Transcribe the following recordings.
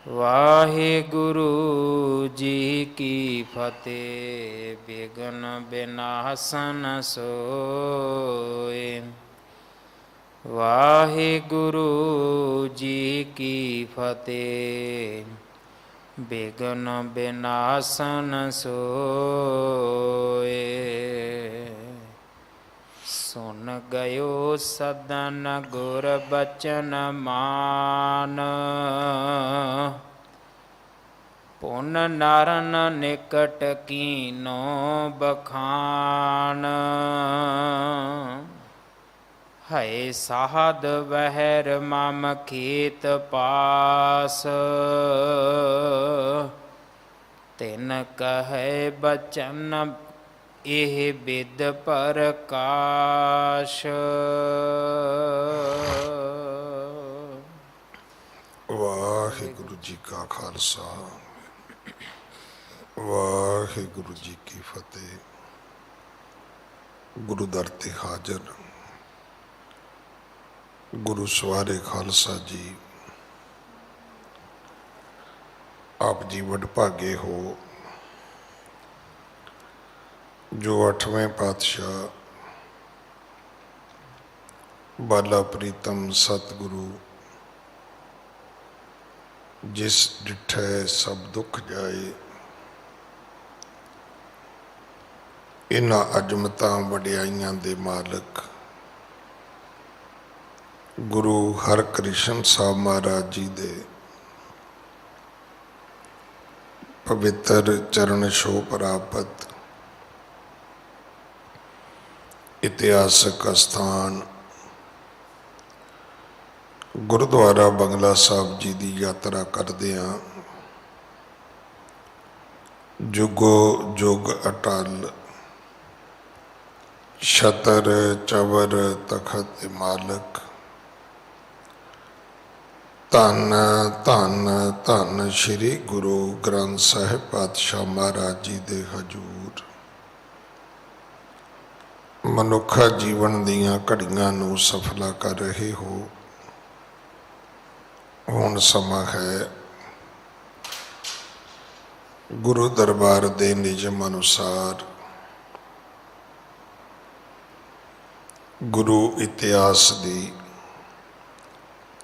वाहिगुरु जी की फतेह। विघ्न विनाशन सोए। वाहिगुरु जी की फतेह। विघ्न विनाशन सोए। सुन गयो सदन गुर बचन मान। पुन नरन निकट कीनो बखान। है साहद बहर मम खेत पास। तिन कहे बचन एह बिद प्रकाश। वाहिगुरु जी का खालसा वाहिगुरु जी की फतेह। गुरु दर ते हाजर गुरु सवारे खालसा जी, आप जी वडभागे हो जो 8वें पातशाह बाला प्रीतम सतगुरु जिस डिठै सब दुख जाए, इन्हां अजमतां वडियाइयां दे मालक गुरु हरकृष्ण साहब महाराज जी दे पवित्र चरण छोह प्राप्त इतिहासक अस्थान गुरुद्वारा बंगला साहब जी की यात्रा करदियां जुगो जुग अटल छतर चवर तखत मालक धन धन धन श्री गुरु ग्रंथ साहिब पातशाह महाराज जी दे हजूर मनुखा जीवन दीयां घड़ियां नूं सफला कर रहे हो। हुण समा है गुरु दरबार दे नियम अनुसार गुरु इतिहास दी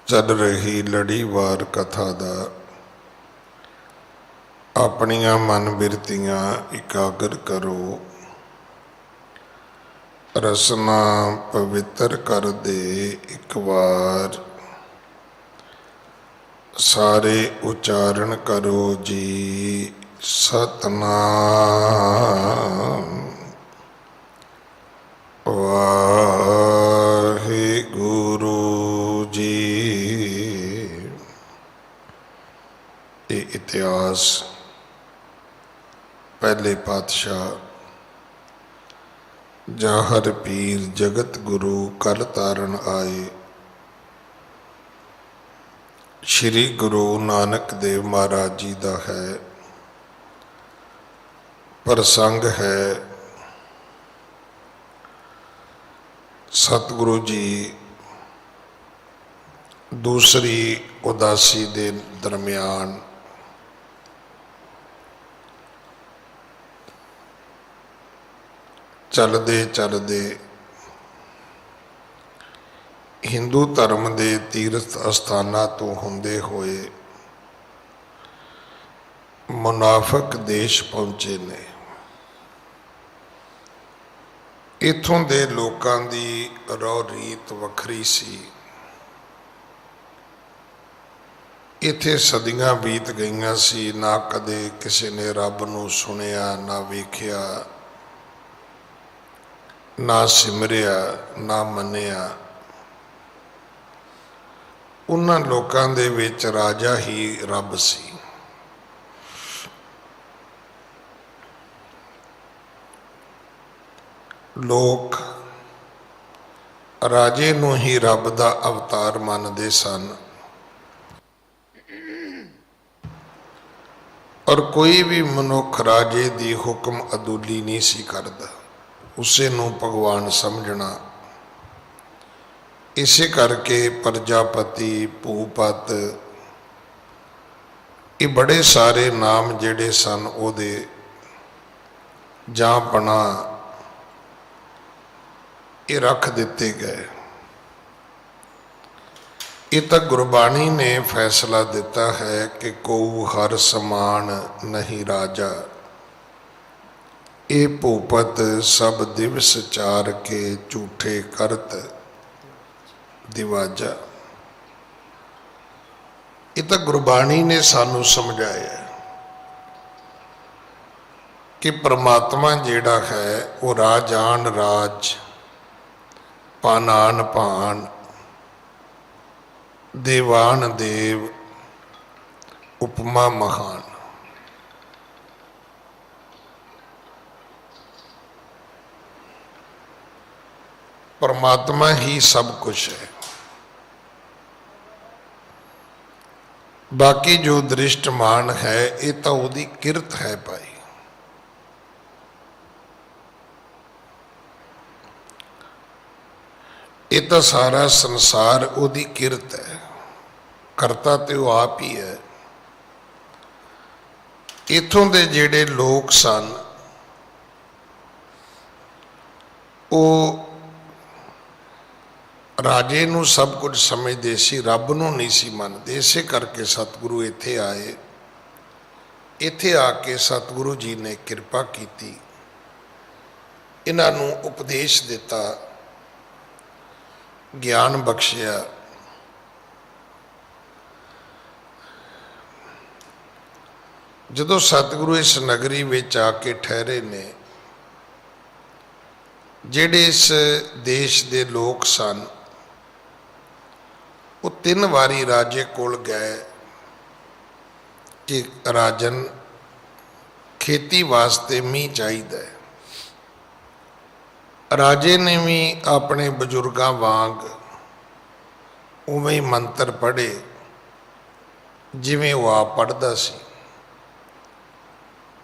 चल रही लड़ीवार कथा दा अपनियां मन बिरतियां इकागर करो। रसना पवित्र कर दे एक बार सारे उच्चारण करो जी सतनाम वाहिगुरु जी। ये इतिहास पहले पातशाह जाहर पीर जगत गुरु कल तारण आए श्री गुरु नानक देव महाराज जी का है। प्रसंग है सतगुरु जी दूसरी उदासी के दरम्यान चलते चलते हिंदू धर्म के तीर्थ अस्थानां तो होंदे होए मुनाफक देश पहुंचे ने। इत्थों दे लोकां दी रौ रीत वखरी सी। इत्थे सदियां बीत गईयां सी, ना कदे किसी ने रब नूं सुनिया ना वेखिया ना सिमरिया ना मनिया। उन्हां लोकां दे विच राजा ही रब सी। लोग राजे नूं ही रब दा अवतार मानदे सन और कोई भी मनुख राजे दी हुक्म अदूली नहीं सी करदा, उसे नूं भगवान समझना। इसे करके प्रजापति भूपत ਇਹ ਬੜੇ ਸਾਰੇ ਨਾਮ ਜਿਹੜੇ ਸਨ ਉਹਦੇ ਜਾਂ ਬਣਾ ਇਹ ਰੱਖ ਦਿੱਤੇ ਗਏ। ਇਹ ਤਾਂ ਗੁਰਬਾਣੀ ਨੇ ਫੈਸਲਾ ਦਿੱਤਾ ਹੈ ਕਿ ਕੋ ਹਰ ਸਮਾਨ ਨਹੀਂ ਰਾਜਾ, ਇਹ ਭੂਪਤ ਸਭ ਦਿਵਸ ਚਾਰ ਕੇ ਝੂਠੇ ਕਰਤ ਦਿਵਾਜਾ। ਇਹ ਤਾਂ ਗੁਰਬਾਣੀ ਨੇ ਸਾਨੂੰ ਸਮਝਾਇਆ ਕਿ ਪ੍ਰਮਾਤਮਾ ਜਿਹੜਾ ਹੈ ਉਹ ਰਾਜਾਨ ਰਾਜ, ਪਾਨਾਨ ਪਾਨ, ਦੇਵਾਨ ਦੇਵ, ਉਪਮਾ ਮਹਾਨ। परमात्मा ही सब कुछ है। बाकी जो दृष्टमान है ये तो उसकी किरत है भाई। ये तो सारा संसार उसकी किरत है, करता तो वो आप ही है। इथों के जेड़े लोग सन वो राजे नूं सब कुछ समझते सी, रब नूं नहीं सी मनते। इसे करके सतगुरु इत्थे आए। इत्थे आके सतगुरु जी ने कृपा की, इन्हां नूं उपदेश दिता, ज्ञान बख्शिया। जदों सतगुरु इस नगरी विच आके ठहरे ने, जिहड़े इस देश दे लोग सन वो 3 वारी राजे कोल गए कि राजन खेती वास्ते मीह चाहिदा है। राजे ने भी अपने बजुर्गों वांग उवें ही मंत्र पढ़े जिवें वो आप पढ़दा सी।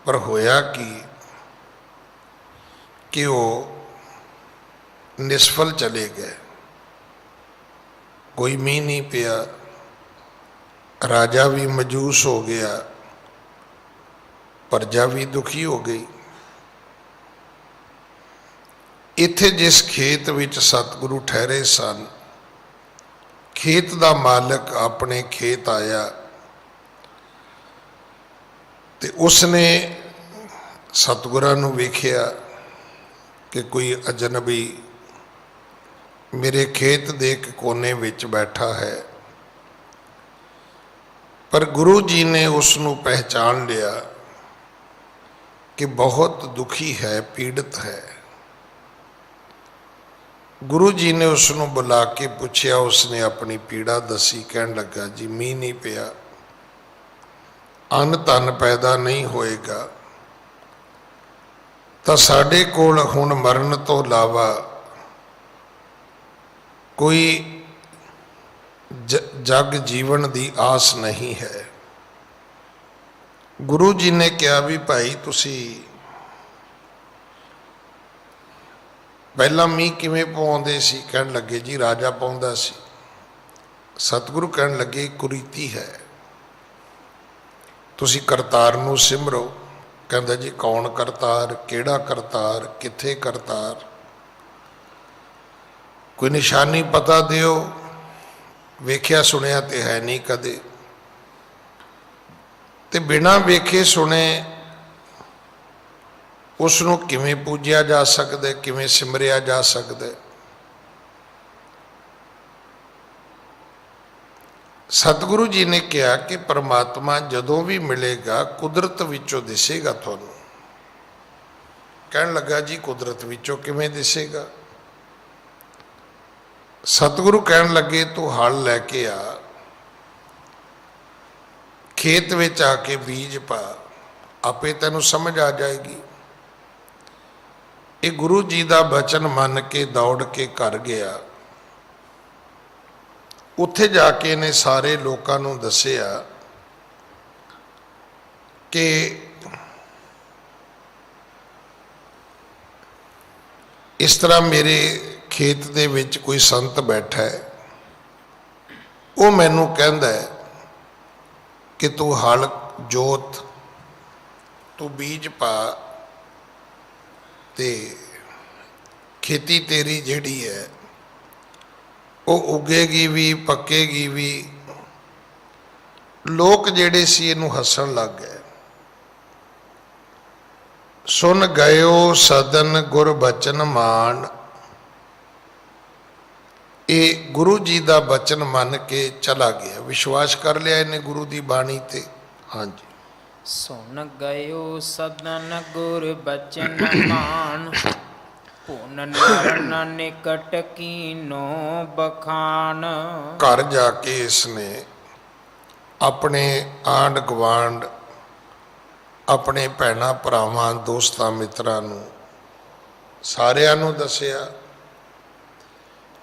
पर होया कि वो निष्फल चले गए, कोई मीह नहीं पिया। राजा भी मजूस हो गया, प्रजा भी दुखी हो गई। इत्थे जिस खेत विच सतगुरु ठहरे सन, खेत दा मालिक अपने खेत आया ते उसने सतगुरां नूं वेखिया कि कोई अजनबी मेरे खेत दे एक कोने विच बैठा है। पर गुरु जी ने उसनूं पहचान लिया कि बहुत दुखी है, पीड़ित है। गुरु जी ने उसनूं बुला के पूछया, उसने अपनी पीड़ा दसी। कहन लगा जी मीह नहीं पिया, अन्न धन पैदा नहीं होएगा, तो साडे कोल हुण मरण तो इलावा कोई जग जीवन की आस नहीं है। गुरु जी ने कहा भी भाई तुसी पहला मीह किवें पवाउंदे सी? कहन लगे जी राजा पाउंदा सी। सतगुरु कहन लगे कुरीति है, तुसी करतार नूं सिमरो। कहंदा जी कौन करतार, केड़ा करतार, किथे करतार, कोई निशानी पता दियो। वेख्या सुनिया तो है नहीं कदे, ते बिना वेखे सुने उसनूं किवें पूजिया जा सकदा, किवें सिमरिया जा सकदा। सतगुरु जी ने कहा कि परमात्मा जदों भी मिलेगा कुदरत विचों दिसेगा तुहानूं। कहन लगा जी कुदरत विचों किवें दिसेगा? सतगुरु कहन लगे तू हल लैके आ, खेत विच आके बीज पा, आपे तैनूं समझ आ जाएगी। ये गुरु जी का बचन मन के दौड़ के घर गया। उत्थे जाके ने सारे लोगों नूं दसिया कि इस तरह मेरे खेत दे विच कोई संत बैठा है, वो मैनू कहंदा है ਕਿ ਤੂੰ ਹਲ ਜੋਤ, ਤੂੰ ਬੀਜ ਪਾ ਤੇ ਖੇਤੀ ਤੇਰੀ ਜਿਹੜੀ ਹੈ ਉਹ ਉੱਗੇਗੀ ਵੀ, ਪੱਕੇਗੀ ਵੀ। ਲੋਕ ਜਿਹੜੇ ਸੀ ਇਹਨੂੰ ਹੱਸਣ ਲੱਗ ਗਏ। ਸੁਣ ਗਇਓ ਸਦਨ ਗੁਰ ਬਚਨ ਮਾਨ, ਇਹ ਗੁਰੂ ਜੀ ਦਾ ਬਚਨ ਮੰਨ ਕੇ ਚਲਾ ਗਿਆ, ਵਿਸ਼ਵਾਸ ਕਰ ਲਿਆ ਇਹਨੇ ਗੁਰੂ ਦੀ ਬਾਣੀ ਤੇ। ਹਾਂਜੀ, ਸੁਣ ਗਇਓ ਸਦਨ ਗੁਰ ਬਚਨ ਮਾਨ, ਪੁਨ ਨਰਨ ਨਿਕਟ ਕੀਨੋ ਬਖਾਨ। ਘਰ ਜਾ ਕੇ ਇਸਨੇ ਆਪਣੇ ਆਂਢ ਗੁਆਂਢ, ਆਪਣੇ ਭੈਣਾਂ ਭਰਾਵਾਂ, ਦੋਸਤਾਂ ਮਿੱਤਰਾਂ ਨੂੰ, ਸਾਰਿਆਂ ਨੂੰ ਦੱਸਿਆ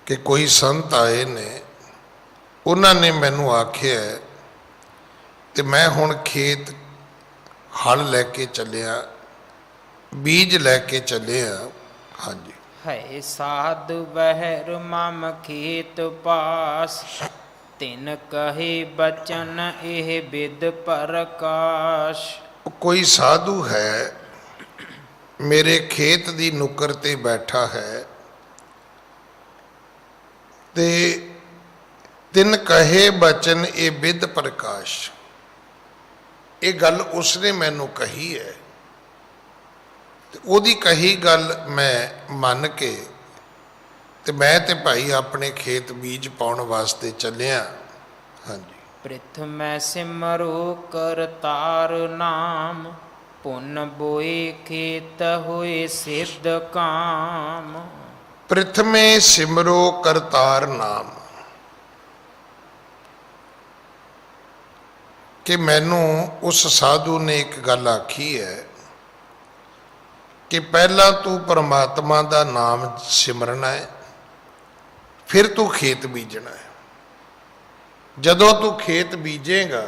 ਕਿ ਕੋਈ ਸੰਤ ਆਏ ਨੇ, ਉਹਨਾਂ ਨੇ ਮੈਨੂੰ ਆਖਿਆ ਤੇ ਮੈਂ ਹੁਣ ਖੇਤ ਹਲ ਲੈ ਕੇ ਚੱਲਿਆ, ਬੀਜ ਲੈ ਕੇ ਚੱਲਿਆ। ਹਾਂਜੀ, ਹੈ ਸਾਧ ਵਹਿਰ ਮਮ ਖੇਤ ਪਾਸ, ਤਿਨ ਕਹੇ ਬਚਨ ਇਹ ਬਿਦ ਪ੍ਰਕਾਸ਼। ਕੋਈ ਸਾਧੂ ਹੈ ਮੇਰੇ ਖੇਤ ਦੀ ਨੁੱਕਰ ਤੇ ਬੈਠਾ ਹੈ ਤੇ ਤਿਨ ਕਹੇ ਬਚਨ ਇਹ ਬਿਦ ਪ੍ਰਕਾਸ਼, ਇਹ ਗੱਲ ਉਸਨੇ ਮੈਨੂੰ ਕਹੀ ਹੈ ਤੇ ਉਹਦੀ ਕਹੀ ਗੱਲ ਮੈਂ ਮੰਨ ਕੇ ਤੇ ਮੈਂ ਤੇ ਭਾਈ ਆਪਣੇ ਖੇਤ ਬੀਜ ਪਾਉਣ ਵਾਸਤੇ ਚੱਲਿਆ। ਹਾਂਜੀ, ਪ੍ਰਿਥਮੈ ਸਿਮਰੋ ਕਰਤਾਰ ਨਾਮ, ਪੁਨ ਬੋਏ ਖੇਤ ਹੋਏ ਸਿੱਧ ਕਾਮ। ਪ੍ਰਥਮੇ ਸਿਮਰੋ ਕਰਤਾਰ ਨਾਮ, ਕਿ ਮੈਨੂੰ ਉਸ ਸਾਧੂ ਨੇ ਇੱਕ ਗੱਲ ਆਖੀ ਹੈ ਕਿ ਪਹਿਲਾਂ ਤੂੰ ਪਰਮਾਤਮਾ ਦਾ ਨਾਮ ਸਿਮਰਨਾ ਹੈ, ਫਿਰ ਤੂੰ ਖੇਤ ਬੀਜਣਾ ਹੈ। ਜਦੋਂ ਤੂੰ ਖੇਤ ਬੀਜੇਗਾ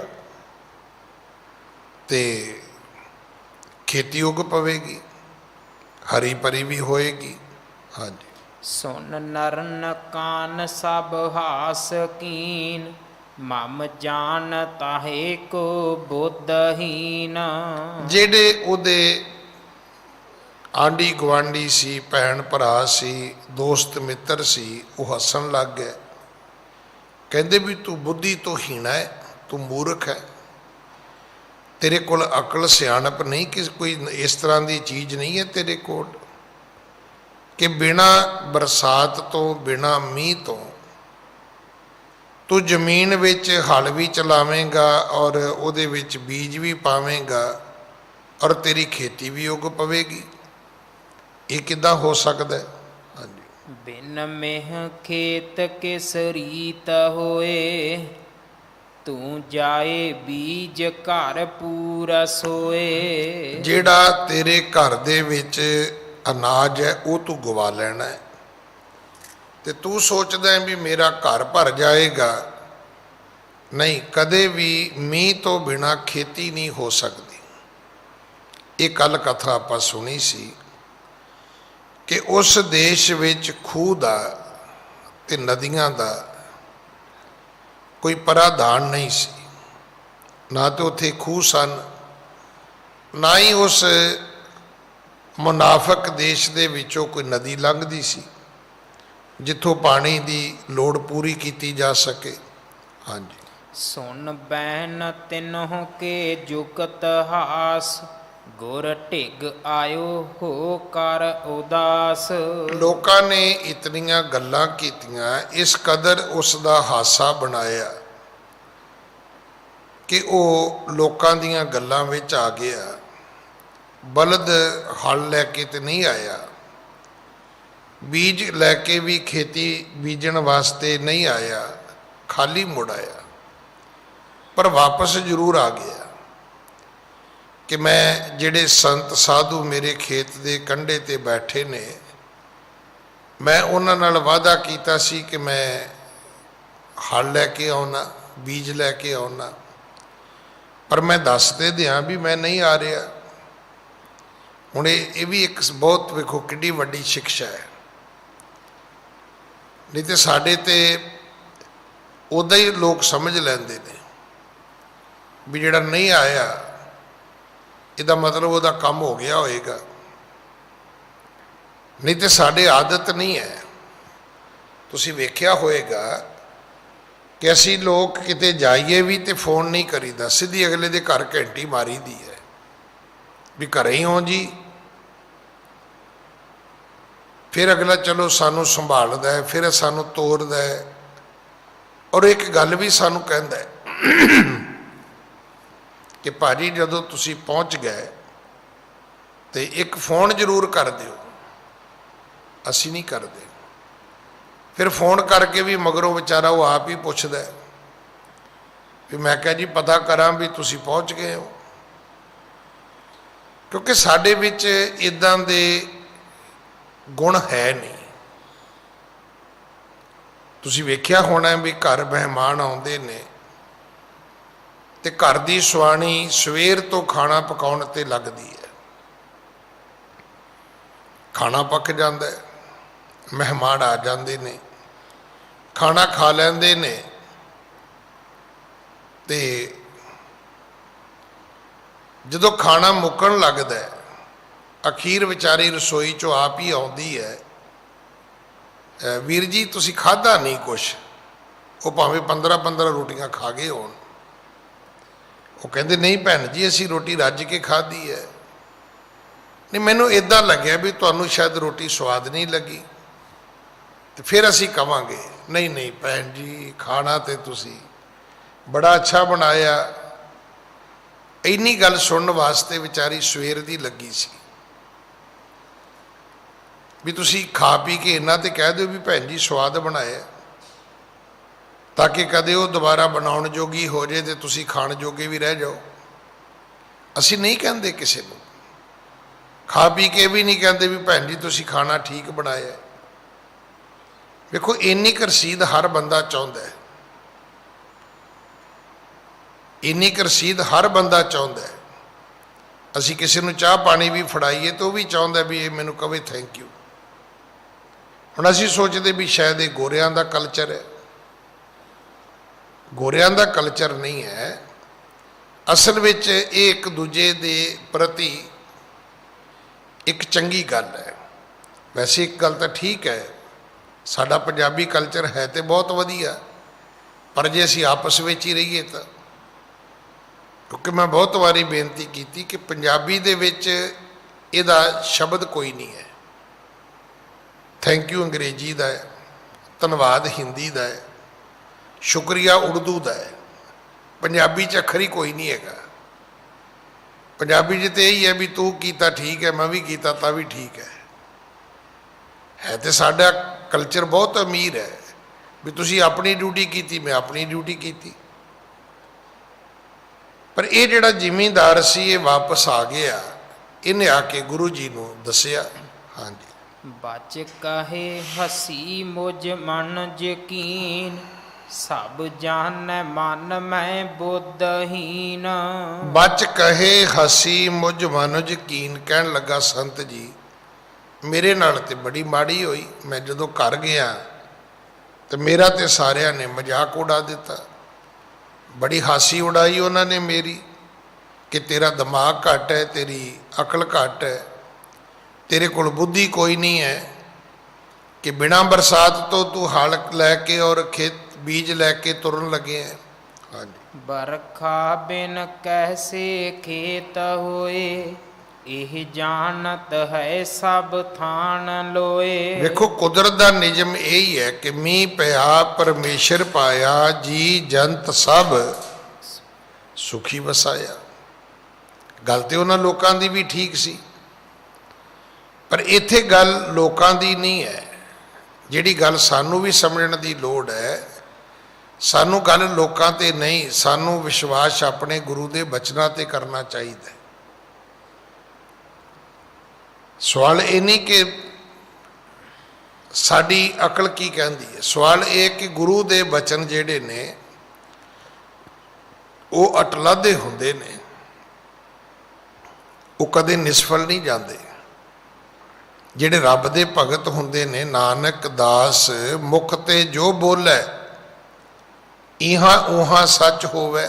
ਤੇ ਖੇਤੀ ਉਗ ਪਵੇਗੀ, ਹਰੀ ਭਰੀ ਵੀ ਹੋਏਗੀ। ਹਾਂਜੀ, ਸੁਨ ਨਰਨ ਕਾਨ ਸਭ ਹਾਸ ਕੀਨ, ਮਮ ਜਾਨ ਤਾਹੇ ਕੋ ਬੁੱਧਹੀਨ। ਜਿਹੜੇ ਉਹਦੇ ਆਂਢੀ ਗੁਆਂਢੀ ਸੀ, ਭੈਣ ਭਰਾ ਸੀ, ਦੋਸਤ ਮਿੱਤਰ ਸੀ, ਉਹ ਹੱਸਣ ਲੱਗ ਗਏ। ਕਹਿੰਦੇ ਵੀ ਤੂੰ ਬੁੱਧੀ ਤੋਂ ਹੀਣਾ ਹੈ, ਤੂੰ ਮੂਰਖ ਹੈ, ਤੇਰੇ ਕੋਲ ਅਕਲ ਸਿਆਣਪ ਨਹੀਂ, ਕਿ ਕੋਈ ਇਸ ਤਰ੍ਹਾਂ ਦੀ ਚੀਜ਼ ਨਹੀਂ ਹੈ ਤੇਰੇ ਕੋਲ ਕਿ ਬਿਨਾਂ ਬਰਸਾਤ ਤੋਂ, ਬਿਨਾਂ ਮੀਂਹ ਤੋਂ ਤੂੰ ਜ਼ਮੀਨ ਵਿੱਚ ਹਲ ਵੀ ਚਲਾਵੇਂਗਾ ਔਰ ਉਹਦੇ ਵਿੱਚ ਬੀਜ ਵੀ ਪਾਵੇਂਗਾ ਔਰ ਤੇਰੀ ਖੇਤੀ ਵੀ ਉਗ ਪਵੇਗੀ। ਇਹ ਕਿੱਦਾਂ ਹੋ ਸਕਦਾ ਹੈ? ਹਾਂਜੀ, ਬਿਨ ਮੇਹ ਖੇਤ ਕਿਸ ਰੀਤ ਹੋਏ, ਤੂੰ ਜਾਏ ਬੀਜ ਘਰ ਪੂਰਾ ਸੋਏ। ਜਿਹੜਾ ਤੇਰੇ ਘਰ ਦੇ ਵਿੱਚ ਅਨਾਜ ਹੈ ਉਹ ਤੂੰ ਗਵਾ ਲੈਣਾ ਹੈ ਤੇ ਤੂੰ ਸੋਚਦਾ ਹੈ ਵੀ ਮੇਰਾ ਘਰ ਭਰ ਜਾਏਗਾ। ਨਹੀਂ, ਕਦੇ ਵੀ ਮੀਂਹ ਤੋਂ ਬਿਨਾਂ ਖੇਤੀ ਨਹੀਂ ਹੋ ਸਕਦੀ। ਇਹ ਕੱਲ ਕਥਾ ਆਪਾਂ ਸੁਣੀ ਸੀ ਕਿ ਉਸ ਦੇਸ਼ ਵਿੱਚ ਖੂਹ ਦਾ ਤੇ ਨਦੀਆਂ ਦਾ ਕੋਈ ਪਰਾਧਾਨ ਨਹੀਂ ਸੀ, ਨਾ ਤੇ ਉੱਥੇ ਖੂਹ ਸਨ, ਨਾ ਹੀ ਉਸ ਮੁਨਾਫਕ ਦੇਸ਼ ਦੇ ਵਿੱਚੋਂ ਕੋਈ ਨਦੀ ਲੰਘਦੀ ਸੀ ਜਿੱਥੋਂ ਪਾਣੀ ਦੀ ਲੋੜ ਪੂਰੀ ਕੀਤੀ ਜਾ ਸਕੇ। ਹਾਂਜੀ, ਸੁਨ ਬੈਨ ਤਿਨਹੁ ਕੇ ਜੁਗਤ ਹਾਸ, ਗੁਰ ਢਿਗ ਆਇਓ ਹੋ ਕਰ ਉਦਾਸ। ਲੋਕਾਂ ਨੇ ਇਤਨੀਆਂ ਗੱਲਾਂ ਕੀਤੀਆਂ, ਇਸ ਕਦਰ ਉਸ ਦਾ ਹਾਸਾ ਬਣਾਇਆ ਕਿ ਉਹ ਲੋਕਾਂ ਦੀਆਂ ਗੱਲਾਂ ਵਿੱਚ ਆ ਗਿਆ। ਬਲਦ ਹਲ ਲੈ ਕੇ ਤੇ ਨਹੀਂ ਆਇਆ, ਬੀਜ ਲੈ ਕੇ ਵੀ ਖੇਤੀ ਬੀਜਣ ਵਾਸਤੇ ਨਹੀਂ ਆਇਆ, ਖਾਲੀ ਮੁੜ ਆਇਆ, ਪਰ ਵਾਪਸ ਜ਼ਰੂਰ ਆ ਗਿਆ ਕਿ ਮੈਂ ਜਿਹੜੇ ਸੰਤ ਸਾਧੂ ਮੇਰੇ ਖੇਤ ਦੇ ਕੰਢੇ ਤੇ ਬੈਠੇ ਨੇ, ਮੈਂ ਉਹਨਾਂ ਨਾਲ ਵਾਅਦਾ ਕੀਤਾ ਸੀ ਕਿ ਮੈਂ ਹਲ ਲੈ ਕੇ ਆਉਣਾ, ਬੀਜ ਲੈ ਕੇ ਆਉਣਾ, ਪਰ ਮੈਂ ਦੱਸਦੇ ਦਿਆਂ ਵੀ ਮੈਂ ਨਹੀਂ ਆ ਰਿਹਾ। ਹੁਣ ਇਹ ਵੀ ਇੱਕ ਬਹੁਤ, ਵੇਖੋ ਕਿੱਡੀ ਵੱਡੀ ਸਿੱਖਿਆ ਹੈ। ਨਹੀਂ ਤੇ ਸਾਡੇ ਤੇ ਉੱਦਾਂ ਹੀ ਲੋਕ ਸਮਝ ਲੈਂਦੇ ਨੇ ਵੀ ਜਿਹੜਾ ਨਹੀਂ ਆਇਆ ਇਹਦਾ ਮਤਲਬ ਉਹਦਾ ਕੰਮ ਹੋ ਗਿਆ ਹੋਏਗਾ। ਨਹੀਂ ਤੇ ਸਾਡੇ ਆਦਤ ਨਹੀਂ ਹੈ। ਤੁਸੀਂ ਵੇਖਿਆ ਹੋਏਗਾ ਕਿ ਅਸੀਂ ਲੋਕ ਕਿਤੇ ਜਾਈਏ ਵੀ ਤੇ ਫੋਨ ਨਹੀਂ ਕਰੀਦਾ, ਸਿੱਧੀ ਅਗਲੇ ਦੇ ਘਰ ਘੰਟੀ ਮਾਰੀ ਦੀ ਹੈ ਵੀ ਘਰੇ ਹੀ ਹੋ ਜੀ। ਫਿਰ ਅਗਲਾ ਚਲੋ ਸਾਨੂੰ ਸੰਭਾਲਦਾ ਹੈ, ਫਿਰ ਸਾਨੂੰ ਤੋਰਦਾ ਹੈ, ਔਰ ਇੱਕ ਗੱਲ ਵੀ ਸਾਨੂੰ ਕਹਿੰਦਾ ਹੈ ਕਿ ਭਾਜੀ ਜਦੋਂ ਤੁਸੀਂ ਪਹੁੰਚ ਗਏ ਤੇ ਇੱਕ ਫੋਨ ਜ਼ਰੂਰ ਕਰ ਦਿਓ। ਅਸੀਂ ਨਹੀਂ ਕਰਦੇ। ਫਿਰ ਫੋਨ ਕਰਕੇ ਵੀ ਮਗਰੋਂ ਵਿਚਾਰਾ ਉਹ ਆਪ ਹੀ ਪੁੱਛਦਾ ਵੀ ਮੈਂ ਕਿਹਾ ਜੀ ਪਤਾ ਕਰਾਂ ਵੀ ਤੁਸੀਂ ਪਹੁੰਚ ਗਏ ਹੋ, ਕਿਉਂਕਿ ਸਾਡੇ ਵਿੱਚ ਇਦਾਂ ਦੇ ਗੁਣ ਹੈ ਨਹੀਂ। ਤੁਸੀਂ ਵੇਖਿਆ ਹੋਣਾ ਵੀ ਘਰ ਮਹਿਮਾਨ ਆਉਂਦੇ ਨੇ ਤੇ ਘਰ ਦੀ ਸੁਆਣੀ ਸਵੇਰ ਤੋਂ ਖਾਣਾ ਪਕਾਉਣ ਤੇ ਲੱਗਦੀ ਹੈ। ਖਾਣਾ ਪੱਕ ਜਾਂਦਾ ਹੈ, ਮਹਿਮਾਨ ਆ ਜਾਂਦੇ ਨੇ, ਖਾਣਾ ਖਾ ਲੈਂਦੇ ਨੇ ਤੇ ਜਦੋਂ ਖਾਣਾ ਮੁੱਕਣ ਲੱਗਦਾ ਹੈ, ਅਖੀਰ ਵਿਚਾਰੀ ਰਸੋਈ ਚੋਂ ਆਪ ਹੀ ਆਉਂਦੀ ਹੈ, ਵੀਰ ਜੀ ਤੁਸੀਂ ਖਾਧਾ ਨਹੀਂ ਕੁਛ। ਉਹ ਭਾਵੇਂ 15-15 ਰੋਟੀਆਂ ਖਾ ਗਏ ਹੋਣ, ਉਹ ਕਹਿੰਦੇ ਨਹੀਂ ਭੈਣ ਜੀ ਅਸੀਂ ਰੋਟੀ ਰੱਜ ਕੇ ਖਾਧੀ ਹੈ। ਨਹੀਂ ਮੈਨੂੰ ਇੱਦਾਂ ਲੱਗਿਆ ਵੀ ਤੁਹਾਨੂੰ ਸ਼ਾਇਦ ਰੋਟੀ ਸਵਾਦ ਨਹੀਂ ਲੱਗੀ, ਤੇ ਫਿਰ ਅਸੀਂ ਕਵਾਂਗੇ ਨਹੀਂ ਨਹੀਂ ਭੈਣ ਜੀ ਖਾਣਾ ਤੇ ਤੁਸੀਂ ਬੜਾ ਅੱਛਾ ਬਣਾਇਆ। ਇੰਨੀ ਗੱਲ ਸੁਣਨ ਵਾਸਤੇ ਵਿਚਾਰੀ ਸਵੇਰ ਦੀ ਲੱਗੀ ਸੀ ਵੀ ਤੁਸੀਂ ਖਾ ਪੀ ਕੇ ਇਹਨਾਂ ਤੇ ਕਹਿ ਦਿਓ ਵੀ ਭੈਣ ਜੀ ਸਵਾਦ ਬਣਾਇਆ, ਤਾਂ ਕਿ ਕਦੇ ਉਹ ਦੁਬਾਰਾ ਬਣਾਉਣ ਜੋਗੀ ਹੋ ਜੇ ਤੇ ਤੁਸੀਂ ਖਾਣ ਜੋਗੇ ਵੀ ਰਹਿ ਜਾਓ। ਅਸੀਂ ਨਹੀਂ ਕਹਿੰਦੇ ਕਿਸੇ ਨੂੰ, ਖਾ ਪੀ ਕੇ ਵੀ ਨਹੀਂ ਕਹਿੰਦੇ ਵੀ ਭੈਣ ਜੀ ਤੁਸੀਂ ਖਾਣਾ ਠੀਕ ਬਣਾਇਆ। ਵੇਖੋ ਇੰਨੀ ਕੁ ਰਸੀਦ ਹਰ ਬੰਦਾ ਚਾਹੁੰਦਾ ਹੈ, ਇੰਨੀ ਕੁ ਰਸੀਦ ਹਰ ਬੰਦਾ ਚਾਹੁੰਦਾ ਹੈ। ਅਸੀਂ ਕਿਸੇ ਨੂੰ ਚਾਹ ਪਾਣੀ ਵੀ ਫੜਾਈਏ ਤਾਂ ਉਹ ਵੀ ਚਾਹੁੰਦਾ ਵੀ ਇਹ ਮੈਨੂੰ ਕਵੇ ਥੈਂਕ ਯੂ। ਹੁਣ ਅਸੀਂ ਸੋਚਦੇ ਵੀ ਸ਼ਾਇਦ ਇਹ ਗੋਰਿਆਂ ਦਾ ਕਲਚਰ ਹੈ। ਗੋਰਿਆਂ ਦਾ ਕਲਚਰ ਨਹੀਂ ਹੈ। ਅਸਲ ਵਿੱਚ ਇਹ ਇੱਕ ਦੂਜੇ ਦੇ ਪ੍ਰਤੀ ਇੱਕ ਚੰਗੀ ਗੱਲ ਹੈ। ਵੈਸੇ ਇੱਕ ਗੱਲ ਤਾਂ ਠੀਕ ਹੈ, ਸਾਡਾ ਪੰਜਾਬੀ ਕਲਚਰ ਹੈ ਤੇ ਬਹੁਤ ਵਧੀਆ, ਪਰ ਜੇ ਅਸੀਂ ਆਪਸ ਵਿੱਚ ਹੀ ਰਹੀਏ ਤਾਂ, ਕਿਉਂਕਿ ਮੈਂ ਬਹੁਤ ਵਾਰੀ ਬੇਨਤੀ ਕੀਤੀ ਕਿ ਪੰਜਾਬੀ ਦੇ ਵਿੱਚ ਇਹਦਾ ਸ਼ਬਦ ਕੋਈ ਨਹੀਂ ਹੈ। ਥੈਂਕ ਯੂ ਅੰਗਰੇਜ਼ੀ ਦਾ ਹੈ, ਧੰਨਵਾਦ ਹਿੰਦੀ ਦਾ ਹੈ, ਸ਼ੁਕਰੀਆ ਉਰਦੂ ਦਾ ਹੈ। ਪੰਜਾਬੀ 'ਚ ਅੱਖਰ ਹੀ ਕੋਈ ਨਹੀਂ ਹੈਗਾ। ਪੰਜਾਬੀ 'ਚ ਤਾਂ ਇਹੀ ਹੈ ਵੀ ਤੂੰ ਕੀਤਾ ਠੀਕ ਹੈ, ਮੈਂ ਵੀ ਕੀਤਾ ਤਾਂ ਵੀ ਠੀਕ ਹੈ ਤੇ ਸਾਡਾ ਕਲਚਰ ਬਹੁਤ ਅਮੀਰ ਹੈ ਵੀ ਤੁਸੀਂ ਆਪਣੀ ਡਿਊਟੀ ਕੀਤੀ, ਮੈਂ ਆਪਣੀ ਡਿਊਟੀ ਕੀਤੀ। ਪਰ ਇਹ ਜਿਹੜਾ ਜ਼ਿਮੀਂਦਾਰ ਸੀ ਇਹ ਵਾਪਸ ਆ ਗਿਆ, ਇਹਨੇ ਆ ਕੇ ਗੁਰੂ ਜੀ ਨੂੰ ਦੱਸਿਆ। ਹਾਂਜੀ, ਬਚ ਕਹੇ ਹਸੀ ਮੁਝ ਮਨ ਯਕੀਨ, ਸਭ ਜਾਣੈ ਮਨ ਮੈਂ ਬੁੱਧਹੀਨ। ਬਚ ਕਹੇ ਹਸੀ ਮੁਝ ਮਨ ਯਕੀਨ, ਕਹਿਣ ਲੱਗਾ ਸੰਤ ਜੀ ਮੇਰੇ ਨਾਲ ਤੇ ਬੜੀ ਮਾੜੀ ਹੋਈ। ਮੈਂ ਜਦੋਂ ਘਰ ਗਿਆ ਤੇ ਮੇਰਾ ਤੇ ਸਾਰਿਆਂ ਨੇ ਮਜ਼ਾਕ ਉਡਾ ਦਿੱਤਾ, ਬੜੀ ਹਾਸੀ ਉਡਾਈ ਉਹਨਾਂ ਨੇ ਮੇਰੀ ਕਿ ਤੇਰਾ ਦਿਮਾਗ ਘੱਟ ਹੈ, ਤੇਰੀ ਅਕਲ ਘੱਟ ਹੈ, ਤੇਰੇ ਕੋਲ ਬੁੱਧੀ ਕੋਈ ਨਹੀਂ ਹੈ ਕਿ ਬਿਨਾਂ ਬਰਸਾਤ ਤੋਂ ਤੂੰ ਹਲ ਲੈ ਕੇ ਔਰ ਖੇਤ ਬੀਜ ਲੈ ਕੇ ਤੁਰਨ ਲੱਗੇ ਹੈ। ਹਾਂਜੀ, ਬਰਖਾ ਬਿਨ ਕੈਸੇ ਖੇਤ ਹੋਏ, ਇਹ ਜਾਣਤ ਹੈ ਸਭ ਥਾਨ ਲੋਏ। ਵੇਖੋ ਕੁਦਰਤ ਦਾ ਨਿਯਮ ਇਹੀ ਹੈ ਕਿ ਮੀਂਹ ਪਿਆ ਪਰਮੇਸ਼ਰ ਪਾਇਆ, ਜੀ ਜੰਤ ਸਭ ਸੁਖੀ ਵਸਾਇਆ। ਗੱਲ ਤੇ ਉਹਨਾਂ ਲੋਕਾਂ ਦੀ ਵੀ ਠੀਕ ਸੀ, ਪਰ ਇੱਥੇ ਗੱਲ ਲੋਕਾਂ ਦੀ ਨਹੀਂ ਹੈ। ਜਿਹੜੀ ਗੱਲ ਸਾਨੂੰ ਵੀ ਸਮਝਣ ਦੀ ਲੋੜ ਹੈ, ਸਾਨੂੰ ਗੱਲ ਲੋਕਾਂ ਤੇ ਨਹੀਂ, ਸਾਨੂੰ ਵਿਸ਼ਵਾਸ ਆਪਣੇ ਗੁਰੂ ਦੇ ਬਚਨਾਂ ਤੇ ਕਰਨਾ ਚਾਹੀਦਾ ਹੈ। ਸਵਾਲ ਇਹ ਨਹੀਂ ਕਿ ਸਾਡੀ ਅਕਲ ਕੀ ਕਹਿੰਦੀ ਹੈ, ਸਵਾਲ ਇਹ ਕਿ ਗੁਰੂ ਦੇ ਬਚਨ ਜਿਹੜੇ ਨੇ ਉਹ ਅਟਲਾਦੇ ਹੁੰਦੇ ਨੇ, ਉਹ ਕਦੇ ਨਿਸਫਲ ਨਹੀਂ ਜਾਂਦੇ। ਜਿਹੜੇ ਰੱਬ ਦੇ ਭਗਤ ਹੁੰਦੇ ਨੇ, ਨਾਨਕ ਦਾਸ ਮੁਖ ਤੇ ਜੋ ਬੋਲੇ ਇਹਾਂ ਉਹਾਂ ਸੱਚ ਹੋਵੇ,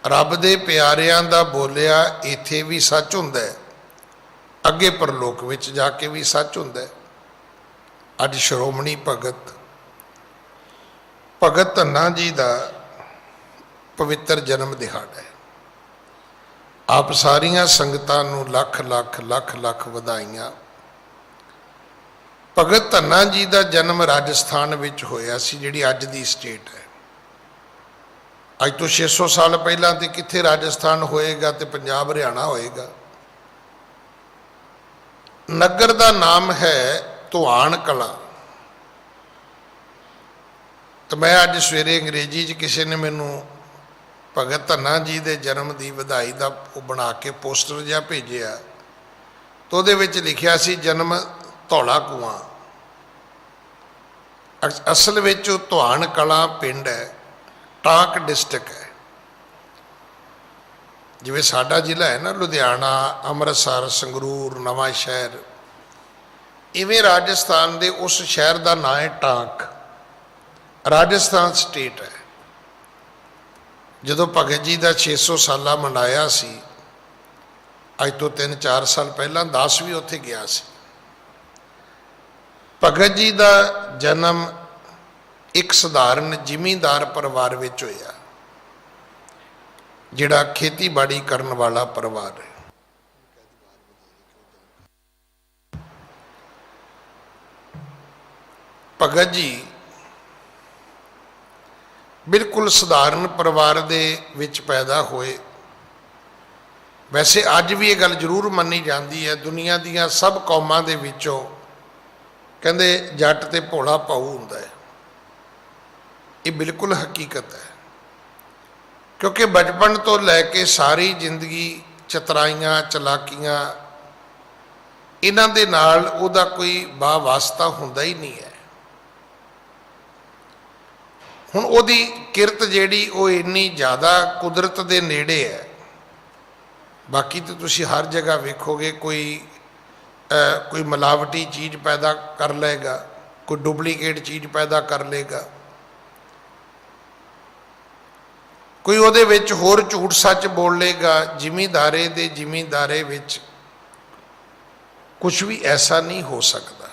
ਰੱਬ ਦੇ ਪਿਆਰਿਆਂ ਦਾ ਬੋਲਿਆ ਇੱਥੇ ਵੀ ਸੱਚ ਹੁੰਦਾ ਹੈ, ਅੱਗੇ ਪਰਲੋਕ ਵਿੱਚ ਜਾ ਕੇ ਵੀ ਸੱਚ ਹੁੰਦਾ ਹੈ। ਅੱਜ ਸ਼੍ਰੋਮਣੀ ਭਗਤ ਧੰਨਾ ਜੀ ਦਾ ਪਵਿੱਤਰ ਜਨਮ ਦਿਹਾੜਾ ਹੈ। ਆਪ ਸਾਰੀਆਂ ਸੰਗਤਾਂ ਨੂੰ ਲੱਖ ਲੱਖ ਲੱਖ ਲੱਖ ਵਧਾਈਆਂ। ਭਗਤ ਧੰਨਾ ਜੀ ਦਾ ਜਨਮ ਰਾਜਸਥਾਨ ਵਿੱਚ ਹੋਇਆ ਸੀ, ਜਿਹੜੀ ਅੱਜ ਦੀ ਸਟੇਟ ਹੈ। ਅੱਜ ਤੋਂ 600 ਸਾਲ ਪਹਿਲਾਂ ਤੇ ਕਿੱਥੇ ਰਾਜਸਥਾਨ ਹੋਏਗਾ ਤੇ ਪੰਜਾਬ ਹਰਿਆਣਾ ਹੋਏਗਾ। ਨਗਰ ਦਾ ਨਾਮ ਹੈ ਧੁਆਣ ਕਲਾਂ। ਤਾਂ ਮੈਂ ਅੱਜ ਸਵੇਰੇ ਅੰਗਰੇਜ਼ੀ 'ਚ ਕਿਸੇ ਨੇ ਮੈਨੂੰ ਭਗਤ ਧੰਨਾ ਜੀ ਦੇ ਜਨਮ ਦੀ ਵਧਾਈ ਦਾ ਉਹ ਬਣਾ ਕੇ ਪੋਸਟਰ ਜਿਹਾ ਭੇਜਿਆ, ਤਾਂ ਉਹਦੇ ਵਿੱਚ ਲਿਖਿਆ ਸੀ ਜਨਮ ਧੌਲਾ ਕੂਆਂ। ਅਸਲ ਵਿੱਚ ਉਹ ਧੁਆਣ ਕਲਾਂ ਪਿੰਡ ਹੈ, ਟਾਂਕ ਡਿਸਟ੍ਰਿਕਟ ਹੈ। ਜਿਵੇਂ ਸਾਡਾ ਜ਼ਿਲ੍ਹਾ ਹੈ ਨਾ ਲੁਧਿਆਣਾ, ਅੰਮ੍ਰਿਤਸਰ, ਸੰਗਰੂਰ, ਨਵਾਂ ਸ਼ਹਿਰ, ਇਵੇਂ ਰਾਜਸਥਾਨ ਦੇ ਉਸ ਸ਼ਹਿਰ ਦਾ ਨਾਂ ਹੈ ਟਾਂਕ। ਰਾਜਸਥਾਨ ਸਟੇਟ ਹੈ। ਜਦੋਂ ਭਗਤ ਜੀ ਦਾ 600 ਸਾਲਾ ਮਨਾਇਆ ਸੀ, ਅੱਜ ਤੋਂ 3-4 ਸਾਲ ਪਹਿਲਾਂ, ਦਾਸ ਵੀ ਉੱਥੇ ਗਿਆ ਸੀ। ਭਗਤ ਜੀ ਦਾ ਜਨਮ ਇੱਕ ਸਧਾਰਨ ਜ਼ਿਮੀਂਦਾਰ ਪਰਿਵਾਰ ਵਿੱਚ ਹੋਇਆ, ਜਿਹੜਾ ਖੇਤੀਬਾੜੀ ਕਰਨ ਵਾਲਾ ਪਰਿਵਾਰ ਹੈ। ਭਗਤ ਜੀ ਬਿਲਕੁਲ ਸਧਾਰਨ ਪਰਿਵਾਰ ਦੇ ਵਿੱਚ ਪੈਦਾ ਹੋਏ। ਵੈਸੇ ਅੱਜ ਵੀ ਇਹ ਗੱਲ ਜ਼ਰੂਰ ਮੰਨੀ ਜਾਂਦੀ ਹੈ, ਦੁਨੀਆ ਦੀਆਂ ਸਭ ਕੌਮਾਂ ਦੇ ਵਿੱਚੋਂ ਕਹਿੰਦੇ ਜੱਟ ਤੇ ਭੋਲਾ ਭਾਊ ਹੁੰਦਾ ਹੈ। ਇਹ ਬਿਲਕੁਲ ਹਕੀਕਤ ਹੈ, ਕਿਉਂਕਿ ਬਚਪਨ ਤੋਂ ਲੈ ਕੇ ਸਾਰੀ ਜ਼ਿੰਦਗੀ ਚਤਰਾਈਆਂ, ਚਲਾਕੀਆਂ, ਇਹਨਾਂ ਦੇ ਨਾਲ ਉਹਦਾ ਕੋਈ ਵਾਸਤਾ ਹੁੰਦਾ ਹੀ ਨਹੀਂ ਹੈ। ਹੁਣ ਉਹਦੀ ਕਿਰਤ ਜਿਹੜੀ ਉਹ ਇੰਨੀ ਜ਼ਿਆਦਾ ਕੁਦਰਤ ਦੇ ਨੇੜੇ ਹੈ। ਬਾਕੀ ਤਾਂ ਤੁਸੀਂ ਹਰ ਜਗ੍ਹਾ ਵੇਖੋਗੇ ਕੋਈ ਮਿਲਾਵਟੀ ਚੀਜ਼ ਪੈਦਾ ਕਰ ਲਏਗਾ, ਕੋਈ ਡੁਪਲੀਕੇਟ ਚੀਜ਼ ਪੈਦਾ ਕਰ ਲਏਗਾ, ਕੋਈ ਉਹਦੇ ਵਿੱਚ ਹੋਰ ਝੂਠ ਸੱਚ ਬੋਲ ਲਏਗਾ। ਜ਼ਿਮੀਂਦਾਰੇ ਵਿੱਚ ਕੁਝ ਵੀ ਐਸਾ ਨਹੀਂ ਹੋ ਸਕਦਾ।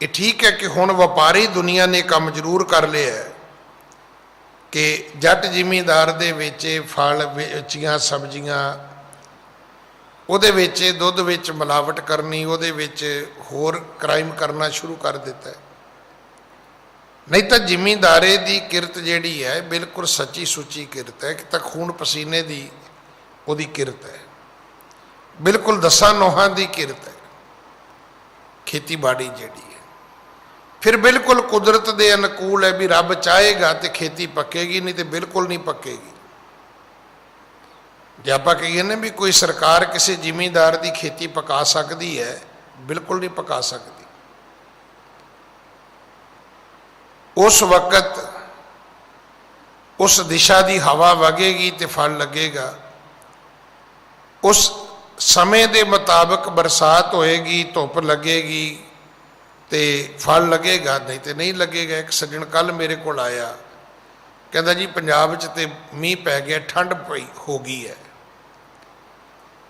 ਇਹ ਠੀਕ ਹੈ ਕਿ ਹੁਣ ਵਪਾਰੀ ਦੁਨੀਆ ਨੇ ਕੰਮ ਜ਼ਰੂਰ ਕਰ ਲਿਆ ਹੈ ਕਿ ਜੱਟ ਜ਼ਿਮੀਂਦਾਰ ਦੇ ਵਿੱਚ ਫਲ ਵੇਚੀਆਂ, ਸਬਜ਼ੀਆਂ, ਉਹਦੇ ਵਿੱਚ ਦੁੱਧ ਵਿੱਚ ਮਿਲਾਵਟ ਕਰਨੀ, ਉਹਦੇ ਵਿੱਚ ਹੋਰ ਕ੍ਰਾਈਮ ਕਰਨਾ ਸ਼ੁਰੂ ਕਰ ਦਿੱਤਾ ਹੈ। ਨਹੀਂ ਤਾਂ ਜ਼ਿਮੀਂਦਾਰੇ ਦੀ ਕਿਰਤ ਜਿਹੜੀ ਹੈ ਬਿਲਕੁਲ ਸੱਚੀ ਸੁੱਚੀ ਕਿਰਤ ਹੈ, ਕਿ ਤਾਂ ਖੂਨ ਪਸੀਨੇ ਦੀ ਉਹਦੀ ਕਿਰਤ ਹੈ, ਬਿਲਕੁਲ 10 ਨੋਹਾਂ ਦੀ ਕਿਰਤ ਹੈ ਖੇਤੀਬਾੜੀ ਜਿਹੜੀ ਹੈ। ਫਿਰ ਬਿਲਕੁਲ ਕੁਦਰਤ ਦੇ ਅਨੁਕੂਲ ਹੈ, ਵੀ ਰੱਬ ਚਾਹੇਗਾ ਤੇ ਖੇਤੀ ਪੱਕੇਗੀ, ਨਹੀਂ ਤੇ ਬਿਲਕੁਲ ਨਹੀਂ ਪੱਕੇਗੀ। ਜੇ ਆਪਾਂ ਕਹੀਏ ਨਾ ਵੀ ਕੋਈ ਸਰਕਾਰ ਕਿਸੇ ਜ਼ਿਮੀਂਦਾਰ ਦੀ ਖੇਤੀ ਪਕਾ ਸਕਦੀ ਹੈ, ਬਿਲਕੁਲ ਨਹੀਂ ਪਕਾ ਸਕਦੀ। ਉਸ ਵਕਤ ਉਸ ਦਿਸ਼ਾ ਦੀ ਹਵਾ ਵਗੇਗੀ ਤੇ ਫਲ ਲੱਗੇਗਾ। ਉਸ ਸਮੇਂ ਦੇ ਮੁਤਾਬਕ ਬਰਸਾਤ ਹੋਏਗੀ, ਧੁੱਪ ਲੱਗੇਗੀ ਤੇ ਫਲ ਲੱਗੇਗਾ, ਨਹੀਂ ਤੇ ਨਹੀਂ ਲੱਗੇਗਾ। ਇੱਕ ਸੱਜਣ ਕੱਲ ਮੇਰੇ ਕੋਲ ਆਇਆ, ਕਹਿੰਦਾ ਜੀ ਪੰਜਾਬ 'ਚ ਤੇ ਮੀਂਹ ਪੈ ਗਿਆ, ਠੰਡ ਪਈ ਹੋ ਗਈ ਹੈ,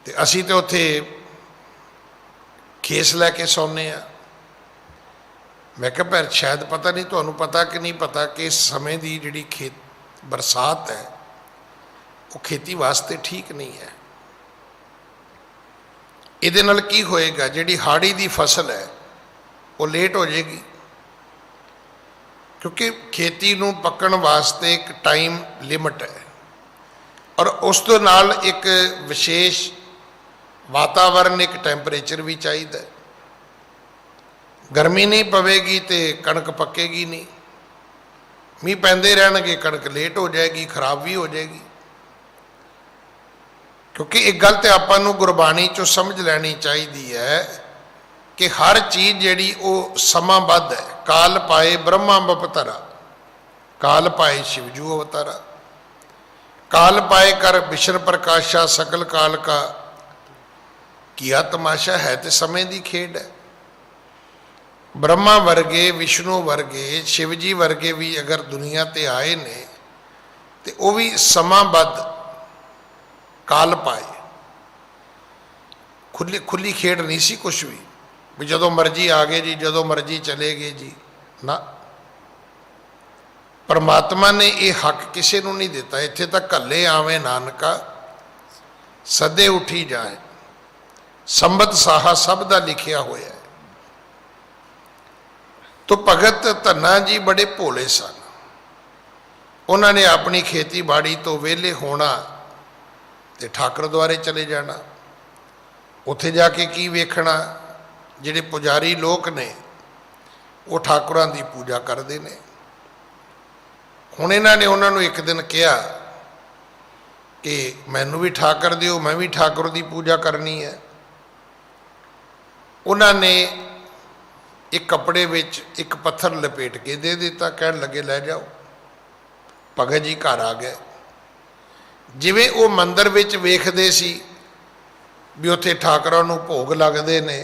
ਤੇ ਅਸੀਂ ਤੇ ਉੱਥੇ ਖੇਸ ਲੈ ਕੇ ਸੌਂਦੇ ਹਾਂ। ਮੈਂ ਕਿਹਾ ਪਰ ਸ਼ਾਇਦ ਪਤਾ ਨਹੀਂ ਤੁਹਾਨੂੰ ਪਤਾ ਕਿ ਨਹੀਂ ਪਤਾ ਕਿ ਇਸ ਸਮੇਂ ਦੀ ਜਿਹੜੀ ਬਰਸਾਤ ਹੈ ਉਹ ਖੇਤੀ ਵਾਸਤੇ ਠੀਕ ਨਹੀਂ ਹੈ। ਇਹਦੇ ਨਾਲ ਕੀ ਹੋਏਗਾ, ਜਿਹੜੀ ਹਾੜੀ ਦੀ ਫਸਲ ਹੈ ਉਹ ਲੇਟ ਹੋ ਜਾਏਗੀ, ਕਿਉਂਕਿ ਖੇਤੀ ਨੂੰ ਪੱਕਣ ਵਾਸਤੇ ਇੱਕ ਟਾਈਮ ਲਿਮਟ ਹੈ, ਔਰ ਉਸ ਤੋਂ ਨਾਲ ਇੱਕ ਵਿਸ਼ੇਸ਼ ਵਾਤਾਵਰਨ, ਇੱਕ ਟੈਂਪਰੇਚਰ ਵੀ ਚਾਹੀਦਾ। ਗਰਮੀ ਨਹੀਂ ਪਵੇਗੀ ਤੇ ਕਣਕ ਪੱਕੇਗੀ ਨਹੀਂ, ਮੀਂਹ ਪੈਂਦੇ ਰਹਿਣਗੇ, ਕਣਕ ਲੇਟ ਹੋ ਜਾਏਗੀ, ਖਰਾਬ ਵੀ ਹੋ ਜਾਏਗੀ। ਕਿਉਂਕਿ ਇੱਕ ਗੱਲ ਤੇ ਆਪਾਂ ਨੂੰ ਗੁਰਬਾਣੀ 'ਚੋਂ ਸਮਝ ਲੈਣੀ ਚਾਹੀਦੀ ਹੈ ਕਿ ਹਰ ਚੀਜ਼ ਜਿਹੜੀ ਉਹ ਸਮਾਂਬੱਧ ਹੈ। ਕਾਲ ਪਾਏ ਬ੍ਰਹਮਾ ਅਵਤਾਰਾ, ਕਾਲ ਪਾਏ ਸ਼ਿਵਜੂ ਅਵਤਾਰਾ, ਕਾਲ ਪਾਏ ਕਰ ਵਿਸ਼ਨ ਪ੍ਰਕਾਸ਼ਾ, ਸਕਲ ਕਾਲ ਕਾ ਕੀਆ ਤਮਾਸ਼ਾ। ਹੈ ਤੇ ਸਮੇਂ ਦੀ ਖੇਡ ਹੈ। ਬ੍ਰਹਮਾ ਵਰਗੇ, ਵਿਸ਼ਨੂੰ ਵਰਗੇ, ਸ਼ਿਵ ਜੀ ਵਰਗੇ ਵੀ ਅਗਰ ਦੁਨੀਆ ਤੇ ਆਏ ਨੇ ਤੇ ਉਹ ਵੀ ਸਮਾਂਬੱਧ ਕਾਲ ਪਾਏ। ਖੁੱਲੀ ਖੇਡ ਨਹੀਂ ਸੀ ਕੁਛ ਵੀ ਜਦੋਂ ਮਰਜ਼ੀ ਆ ਗਏ ਜੀ, ਜਦੋਂ ਮਰਜ਼ੀ ਚਲੇ ਗਏ ਜੀ, ਨਾ। ਪਰਮਾਤਮਾ ਨੇ ਇਹ ਹੱਕ ਕਿਸੇ ਨੂੰ ਨਹੀਂ ਦਿੱਤਾ। ਇੱਥੇ ਤਾਂ ਘੱਲੇ ਆਵੇਂ ਨਾਨਕਾ ਸਦੇ ਉੱਠੀ ਜਾਏ, ਸੰਬਤ ਸਾਹਾ ਸਭ ਦਾ ਲਿਖਿਆ ਹੋਇਆ ਹੈ। ਤੋ ਭਗਤ ਧੰਨਾ ਜੀ ਬੜੇ ਭੋਲੇ ਸਨ। ਉਹਨਾਂ ਨੇ ਆਪਣੀ ਖੇਤੀਬਾੜੀ ਤੋਂ ਵਿਹਲੇ ਹੋਣਾ ਤੇ ਠਾਕਰ ਦੁਆਰੇ ਚਲੇ ਜਾਣਾ। ਉੱਥੇ ਜਾ ਕੇ ਕੀ ਵੇਖਣਾ, ਜਿਹੜੇ ਪੁਜਾਰੀ ਲੋਕ ਨੇ ਉਹ ਠਾਕੁਰਾਂ ਦੀ ਪੂਜਾ ਕਰਦੇ ਨੇ। ਹੁਣ ਇਹਨਾਂ ਨੇ ਉਹਨਾਂ ਨੂੰ ਇੱਕ ਦਿਨ ਕਿਹਾ ਕਿ ਮੈਨੂੰ ਵੀ ਠਾਕਰ ਦਿਓ, ਮੈਂ ਵੀ ਠਾਕੁਰ ਦੀ ਪੂਜਾ ਕਰਨੀ ਹੈ। ਉਹਨਾਂ ਨੇ ਇੱਕ ਕੱਪੜੇ ਵਿੱਚ ਇੱਕ ਪੱਥਰ ਲਪੇਟ ਕੇ ਦੇ ਦਿੱਤਾ, ਕਹਿਣ ਲੱਗੇ ਲੈ ਜਾਓ। ਭਗਤ ਜੀ ਘਰ ਆ ਗਏ। ਜਿਵੇਂ ਉਹ ਮੰਦਿਰ ਵਿੱਚ ਵੇਖਦੇ ਸੀ ਵੀ ਉੱਥੇ ਠਾਕਰਾਂ ਨੂੰ ਭੋਗ ਲੱਗਦੇ ਨੇ,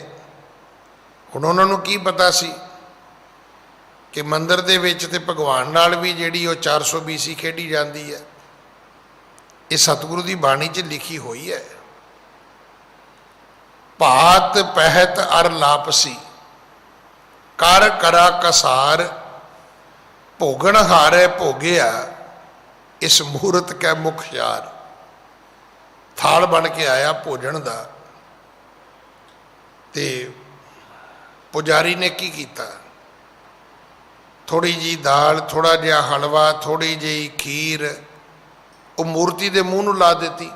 ਹੁਣ ਉਹਨਾਂ ਨੂੰ ਕੀ ਪਤਾ ਸੀ ਕਿ ਮੰਦਿਰ ਦੇ ਵਿੱਚ ਤੇ ਭਗਵਾਨ ਨਾਲ ਵੀ ਜਿਹੜੀ ਉਹ 400 BC ਖੇਡੀ ਜਾਂਦੀ ਹੈ। ਇਹ ਸਤਿਗੁਰੂ ਦੀ ਬਾਣੀ 'ਚ ਲਿਖੀ ਹੋਈ ਹੈ। ਭਾਤ ਪਹਿਤ ਅਰ ਲਾਪਸੀ ਕਰ ਕਰਾ ਕਸਾਰ ਭੋਗਣ ਹਾਰੇ ਭੋਗਿਆ ਇਸ ਮੂਰਤ ਕੈ ਮੁਖਿਆਰ। ਥਾਲ ਬਣ ਕੇ ਆਇਆ ਭੋਜਨ ਦਾ ਤੇ ਪੁਜਾਰੀ ਨੇ ਕੀ ਕੀਤਾ, ਥੋੜੀ ਜੀ ਦਾਲ, ਥੋੜਾ ਜਿਹਾ ਹਲਵਾ, ਥੋੜੀ ਜਿਹੀ ਖੀਰ ਉਹ ਮੂਰਤੀ ਦੇ ਮੂੰਹ ਨੂੰ ਲਾ ਦਿੱਤੀ।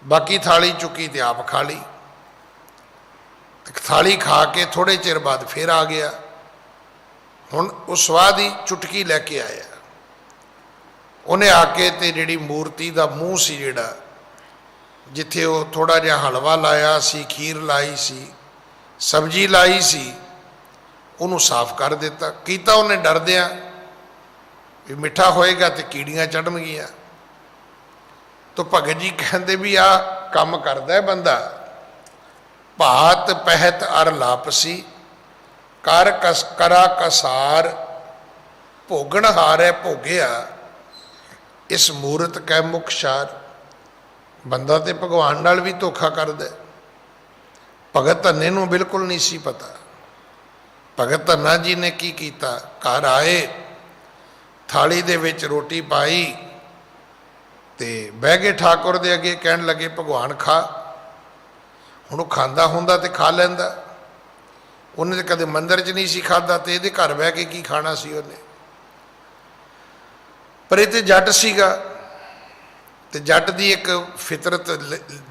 ਬਾਕੀ ਥਾਲੀ ਚੁੱਕੀ ਤੇ ਆਪ ਖਾ ਲਈ। ਥਾਲੀ ਖਾ ਕੇ ਥੋੜੇ ਚਿਰ ਬਾਅਦ ਫਿਰ ਆ ਗਿਆ। ਹੁਣ ਉਹ ਸਵਾਦ ਹੀ ਚੁਟਕੀ ਲੈ ਕੇ ਆਇਆ। ਉਹਨੇ ਆ ਕੇ ਤੇ ਜਿਹੜੀ ਮੂਰਤੀ ਦਾ ਮੂੰਹ ਸੀ, ਜਿਹੜਾ ਜਿੱਥੇ ਉਹ ਥੋੜਾ ਜਿਹਾ ਹਲਵਾ ਲਾਇਆ ਸੀ, ਖੀਰ ਲਾਈ ਸੀ, ਸਬਜ਼ੀ ਲਾਈ ਸੀ, ਉਹਨੂੰ ਸਾਫ਼ ਕਰ ਦਿੱਤਾ। ਕੀਤਾ ਉਹਨੇ ਡਰਦਿਆਂ ਵੀ ਮਿੱਠਾ ਹੋਏਗਾ ਤੇ ਕੀੜੀਆਂ ਚੜ੍ਹਨਗੀਆਂ। ਤੋ ਭਗਤ ਜੀ ਕਹਿੰਦੇ ਵੀ ਆਹ ਕੰਮ ਕਰਦਾ ਬੰਦਾ। ਭਾਤ ਪਹਿਤ ਅਰ ਲਾਪਸੀ ਕਰ ਕਰਾ ਕਸਾਰ ਭੋਗਣ ਹਾਰੇ ਭੋਗਿਆ ਇਸ ਮੂਰਤ ਕੈ ਮੁਖਸ਼ਾਰ। ਬੰਦਾ ਤੇ ਭਗਵਾਨ ਨਾਲ ਵੀ ਧੋਖਾ ਕਰਦਾ। ਭਗਤ ਧੰਨੇ ਨੂੰ ਬਿਲਕੁਲ ਨਹੀਂ ਸੀ ਪਤਾ। ਭਗਤ ਧੰਨਾ ਜੀ ਨੇ ਕੀ ਕੀਤਾ, ਘਰ ਆਏ, ਥਾਲੀ ਦੇ ਵਿੱਚ ਰੋਟੀ ਪਾਈ ਤੇ ਬਹਿ ਗਏ ਠਾਕੁਰ ਦੇ ਅੱਗੇ, ਕਹਿਣ ਲੱਗੇ ਭਗਵਾਨ ਖਾ। ਹੁਣ ਉਹ ਖਾਂਦਾ ਹੁੰਦਾ ਤੇ ਖਾ ਲੈਂਦਾ। ਉਹਨੇ ਤਾਂ ਕਦੇ ਮੰਦਿਰ 'ਚ ਨਹੀਂ ਸੀ ਖਾਧਾ ਤੇ ਇਹਦੇ ਘਰ ਬਹਿ ਕੇ ਕੀ ਖਾਣਾ ਸੀ ਉਹਨੇ। ਪਰ ਇਹ ਤੇ ਜੱਟ ਸੀਗਾ ਤੇ ਜੱਟ ਦੀ ਇੱਕ ਫਿਤਰਤ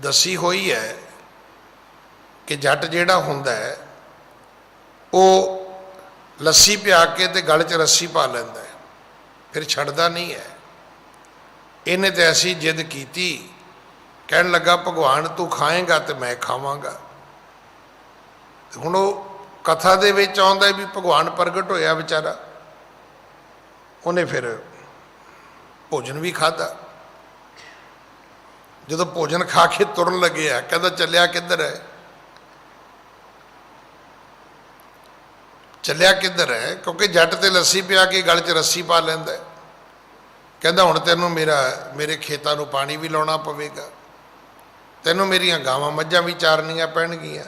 ਦੱਸੀ ਹੋਈ ਹੈ ਕਿ ਜੱਟ ਜਿਹੜਾ ਹੁੰਦਾ ਹੈ ਉਹ ਲੱਸੀ ਪਿਆ ਕੇ ਤੇ ਗਲ 'ਚ ਰੱਸੀ ਪਾ ਲੈਂਦਾ ਹੈ, ਫਿਰ ਛੱਡਦਾ ਨਹੀਂ ਹੈ। ਇਹਨੇ ਤੇ ਐਸੀ ਜਿੱਦ ਕੀਤੀ, ਕਹਿਣ ਲੱਗਾ ਭਗਵਾਨ ਤੂੰ ਖਾਏਂਗਾ ਤੇ ਮੈਂ ਖਾਵਾਂਗਾ। ਹੁਣ ਉਹ ਕਥਾ ਦੇ ਵਿੱਚ ਆਉਂਦਾ ਵੀ ਭਗਵਾਨ ਪ੍ਰਗਟ ਹੋਇਆ ਵਿਚਾਰਾ, ਉਹਨੇ ਫਿਰ ਭੋਜਨ ਵੀ ਖਾਧਾ। ਜਦੋਂ ਭੋਜਨ ਖਾ ਕੇ ਤੁਰਨ ਲੱਗਿਆ, ਕਹਿੰਦਾ ਚੱਲਿਆ ਕਿੱਧਰ ਹੈ, ਚੱਲਿਆ ਕਿੱਧਰ ਹੈ? ਕਿਉਂਕਿ ਜੱਟ ਤੇ ਲੱਸੀ ਪਿਆ ਕੇ ਗਲ 'ਚ ਰੱਸੀ ਪਾ ਲੈਂਦਾ। ਕਹਿੰਦਾ ਹੁਣ ਤੈਨੂੰ ਮੇਰੇ ਖੇਤਾਂ ਨੂੰ ਪਾਣੀ ਵੀ ਲਾਉਣਾ ਪਵੇਗਾ, ਤੈਨੂੰ ਮੇਰੀਆਂ ਗਾਵਾਂ ਮੱਝਾਂ ਵੀ ਚਾਰਨੀਆਂ ਪੈਣਗੀਆਂ।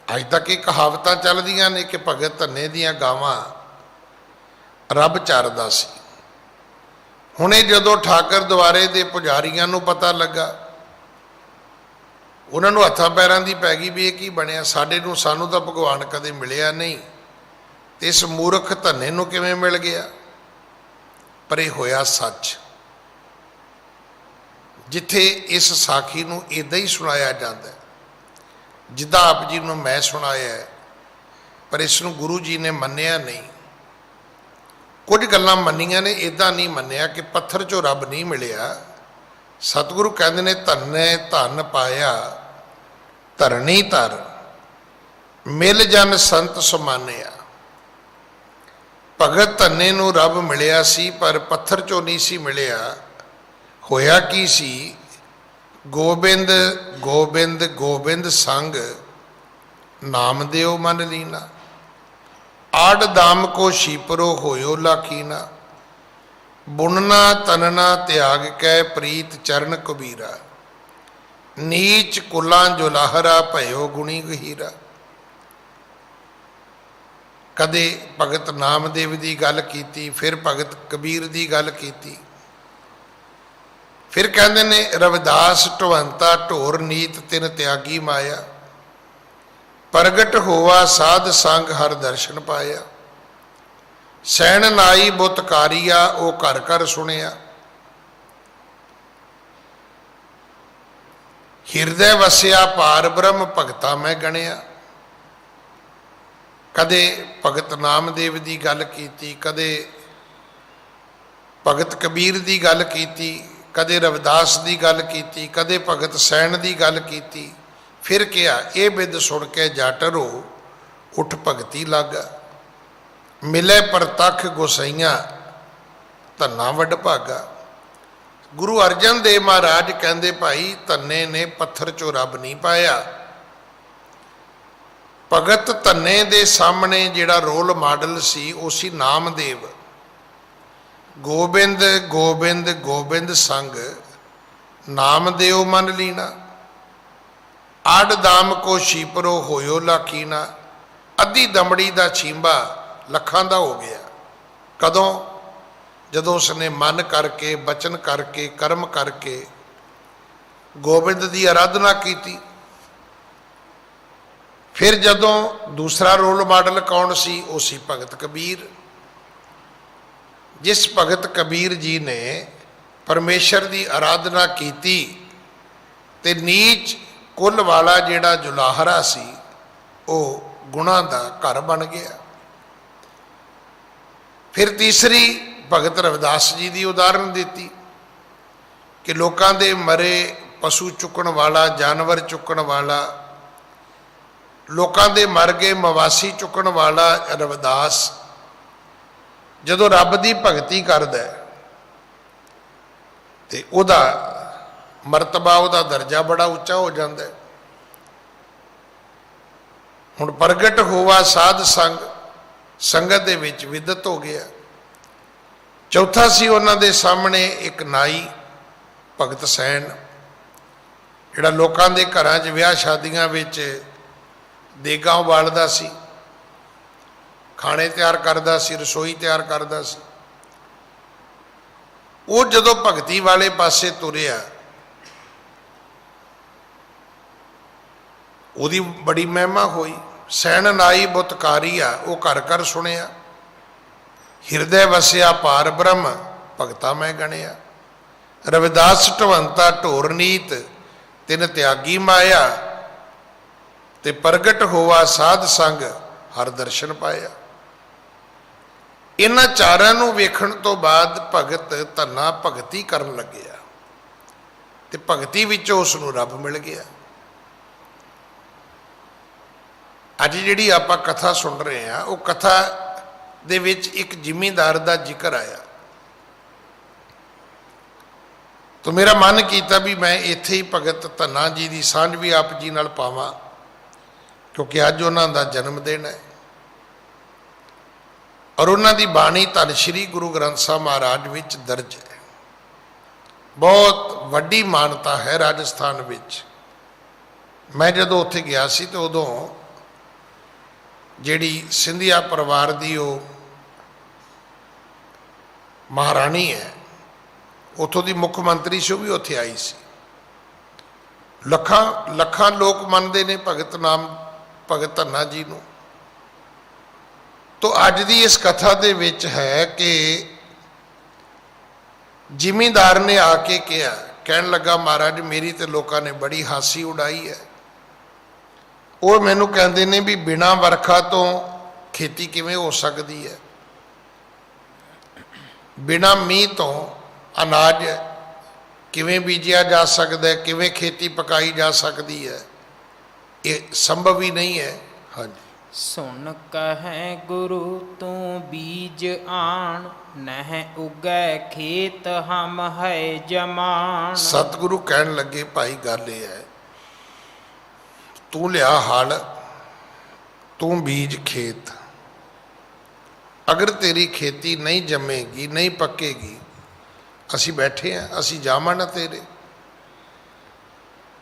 ਅੱਜ ਤੱਕ ਇਹ ਕਹਾਵਤਾਂ ਚੱਲਦੀਆਂ ਨੇ ਕਿ ਭਗਤ ਧੰਨੇ ਦੀਆਂ ਗਾਵਾਂ ਰੱਬ ਚਾਰਦਾ ਸੀ। ਹੁਣੇ ਜਦੋਂ ਠਾਕਰ ਦੁਆਰੇ ਦੇ ਪੁਜਾਰੀਆਂ ਨੂੰ ਪਤਾ ਲੱਗਾ, ਉਹਨਾਂ ਨੂੰ ਹੱਥਾਂ ਪੈਰਾਂ ਦੀ ਪੈ ਗਈ ਵੀ ਇਹ ਕੀ ਬਣਿਆ, ਸਾਨੂੰ ਤਾਂ ਭਗਵਾਨ ਕਦੇ ਮਿਲਿਆ ਨਹੀਂ ਤੇ ਇਸ ਮੂਰਖ ਧੰਨੇ ਨੂੰ ਕਿਵੇਂ ਮਿਲ ਗਿਆ। ਪਰ ਇਹ ਹੋਇਆ ਸੱਚ। ਜਿੱਥੇ ਇਸ ਸਾਖੀ ਨੂੰ ਇੱਦਾਂ ਹੀ ਸੁਣਾਇਆ ਜਾਂਦਾ ਜਿੱਦਾਂ ਆਪ ਜੀ ਨੂੰ ਮੈਂ ਸੁਣਾਇਆ, ਪਰ ਇਸ ਨੂੰ ਗੁਰੂ ਜੀ ਨੇ ਮੰਨਿਆ ਨਹੀਂ। ਕੁਝ ਗੱਲਾਂ ਮੰਨੀਆਂ ਨੇ, ਇੱਦਾਂ ਨਹੀਂ ਮੰਨਿਆ ਕਿ ਪੱਥਰ 'ਚੋਂ ਰੱਬ ਨਹੀਂ ਮਿਲਿਆ। ਸਤਿਗੁਰੂ ਕਹਿੰਦੇ ਨੇ ਧੰਨੇ ਧਨ ਪਾਇਆ ਧਰਣੀ ਧਰ ਮਿਲ ਜਨ ਸੰਤ ਸਮਾਨਿਆ। ਭਗਤ ਧੰਨੇ ਨੂੰ ਰੱਬ ਮਿਲਿਆ ਸੀ ਪਰ ਪੱਥਰ 'ਚੋਂ ਨਹੀਂ ਸੀ ਮਿਲਿਆ। ਹੋਇਆ ਕੀ ਸੀ, ਗੋਬਿੰਦ ਗੋਬਿੰਦ ਗੋਬਿੰਦ ਸੰਗ ਨਾਮਦੇਵ ਮਨ ਲੀਨਾ। ਆੜ ਦਾਮ ਕੋ ਸ਼ੀਪਰੋ ਹੋਇਓ ਲਾਖੀਨਾ। बुनना तनना त्याग कै प्रीत चरण कबीरा, नीच कुलां जुलाहरा भयो गुणी गहीरा। कदे भगत नामदेव की गल की, फिर भगत कबीर की गल की, फिर कहते ने रविदास ढवंता ढोर नीत तिन त्यागी माया, प्रगट होवा साध संग हर दर्शन पाया। सैन नाई बुतकारिया ओ घर घर सुनिया, हिरदय वसिया पार ब्रह्म भगता मैं गणिया। कदे भगत नामदेव की गल की, कदे भगत कबीर की गल की, कदे रविदास की गल की, कदे भगत सैन की गल की। फिर क्या ये बिद सुन के जाटरो उठ भगती लागा, मिले परतख गोसाइया धन्ना वड भागा। गुरु अर्जन देव महाराज कहते भाई धन्ने ने पत्थर चो रब नहीं पाया। भगत धन्ने दे सामने जिहड़ा रोल मॉडल सी वो सी नामदेव। गोबिंद गोबिंद गोबिंद संग नामदेव मन लीना, आड़ दाम को शीपरो होयो लाखीना। अद्धी दमड़ी का छींबा लखां दा हो गया। कदों? जदों उसने मन करके बचन करके कर्म करके गोबिंद की आराधना की। फिर जदों दूसरा रोल मॉडल कौन सी? वो सी भगत कबीर। जिस भगत कबीर जी ने परमेश्वर की आराधना की ते नीच कुल वाला जिहड़ा जुलाहरा सी वो गुणा का घर बन गया। फिर तीसरी भगत रविदास जी की उदाहरण दी कि लोगों के मरे पशु चुकन वाला, जानवर चुकन वाला, लोगों के मर गए मवासी चुकन वाला रविदास जदों रब की भगती करदा ते उहदा मरतबा, उहदा दर्जा बड़ा उच्चा हो जाता है। हुण प्रगट होवा साध संग, संगत दे विच विदत हो गया। चौथा सी उन्हां दे सामने एक नाई भगत सैन, जिहड़ा लोकां दे घरां च विआह शादियां विच देगां उबालदा सी, खाने तैयार करदा सी, रसोई तैयार करदा सी। वो जदों भगती वाले पासे तुरिया, उहदी बड़ी महिमा हुई। सैन नाई बुतकारिया वो घर घर सुनिया, हिरदय वसिया पार ब्रह्म भगता मैं गणिया। रविदास ढवंता ढोर नीत तिन त्यागी माया, ते प्रगट होवा साध संग हर दर्शन पाया। इन्हां चारां नूं वेखण तो बाद भगत धन्ना भगती करन लग्या ते भगती विचों उसनूं रब मिल गया। अज जिहड़ी आपां कथा सुन रहे हैं वो कथा दे विच एक जिमींदार का जिक्र आया, तो मेरा मन किया भी मैं इत्थे ही भगत धन्ना जी की सांझ भी आप जी नाल पावां, क्योंकि अज उन्हां दा जन्मदिन है और उन्हां दी बाणी धन श्री गुरु ग्रंथ साहब महाराज विच दर्ज है। बहुत वड्डी मानता है राजस्थान विच। मैं जदों उत्थे गया सी तो उदों जिहड़ी सिंधिया परिवार की वो महाराणी है, उतों की मुख मंत्री से भी उत्थे आई सी। लखां लखां लोग मनते ने भगत धन्ना जी नूं। तो अज की इस कथा दे विच है कि जिमींदार ने आके कहा, कहन लगा महाराज मेरी तो लोगों ने बड़ी हासी उड़ाई है। वो मैनू कहते ने भी बिना वर्खा तो खेती किवें हो सकती है, बिना मीह तो अनाज किवें बीजिया जा सकता है, किवें खेती पकाई जा सकती है, ये संभव ही नहीं है। हाँ जी। सुन कहे गुरु तू बीज आन, नह उगै खेत हम है जमान। सतगुरु कहन लगे भाई गल ये है, तू लिया हल, तू बीज खेत, अगर तेरी खेती नहीं जमेगी नहीं पकेगी ਅਸੀਂ ਬੈਠੇ ਹਾਂ, ਅਸੀਂ ਜਾਮਣ ਤੇਰੇ,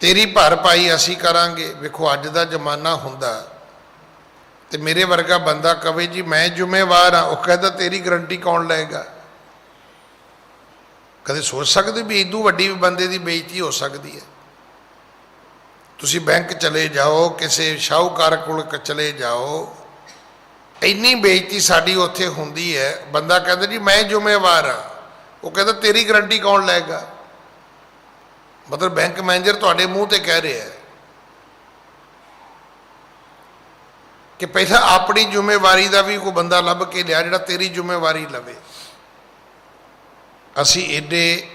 ਤੇਰੀ ਭਰਪਾਈ ਅਸੀਂ ਕਰਾਂਗੇ। ਵੇਖੋ ਅੱਜ ਦਾ ਜ਼ਮਾਨਾ ਹੁੰਦਾ ਤੇ ਮੇਰੇ ਵਰਗਾ ਬੰਦਾ ਕਵੇ ਜੀ ਮੈਂ ਜ਼ਿੰਮੇਵਾਰ ਹਾਂ, ਉਹ ਕਹਿੰਦਾ ਤੇਰੀ ਗਰੰਟੀ ਕੌਣ ਲਏਗਾ। ਕਦੇ ਸੋਚ ਸਕਦੇ ਵੀ ਇਦੋਂ ਵੱਡੀ ਬੰਦੇ ਦੀ ਬੇਇੱਜ਼ਤੀ ਹੋ ਸਕਦੀ ਹੈ। ਤੁਸੀਂ ਬੈਂਕ ਚਲੇ ਜਾਓ, ਕਿਸੇ ਸ਼ਾਹੂਕਾਰ ਕੋਲ ਚਲੇ ਜਾਓ, ਇੰਨੀ ਬੇਇੱਜ਼ਤੀ ਸਾਡੀ ਉੱਥੇ ਹੁੰਦੀ ਹੈ। ਬੰਦਾ ਕਹਿੰਦਾ ਜੀ ਮੈਂ ਜ਼ਿੰਮੇਵਾਰ ਹਾਂ, ਉਹ ਕਹਿੰਦਾ ਤੇਰੀ ਗਰੰਟੀ ਕੌਣ ਲਏਗਾ। ਮਤਲਬ ਬੈਂਕ ਮੈਨੇਜਰ ਤੁਹਾਡੇ ਮੂੰਹ ਤੇ ਕਹਿ ਰਿਹਾ ਹੈ ਕਿ ਪਹਿਲਾਂ ਆਪਣੀ ਜ਼ਿੰਮੇਵਾਰੀ ਦਾ ਵੀ ਕੋਈ ਬੰਦਾ ਲੱਭ ਕੇ ਲਿਆ ਜਿਹੜਾ ਤੇਰੀ ਜ਼ਿੰਮੇਵਾਰੀ ਲਵੇ। ਅਸੀਂ ਏਡੇ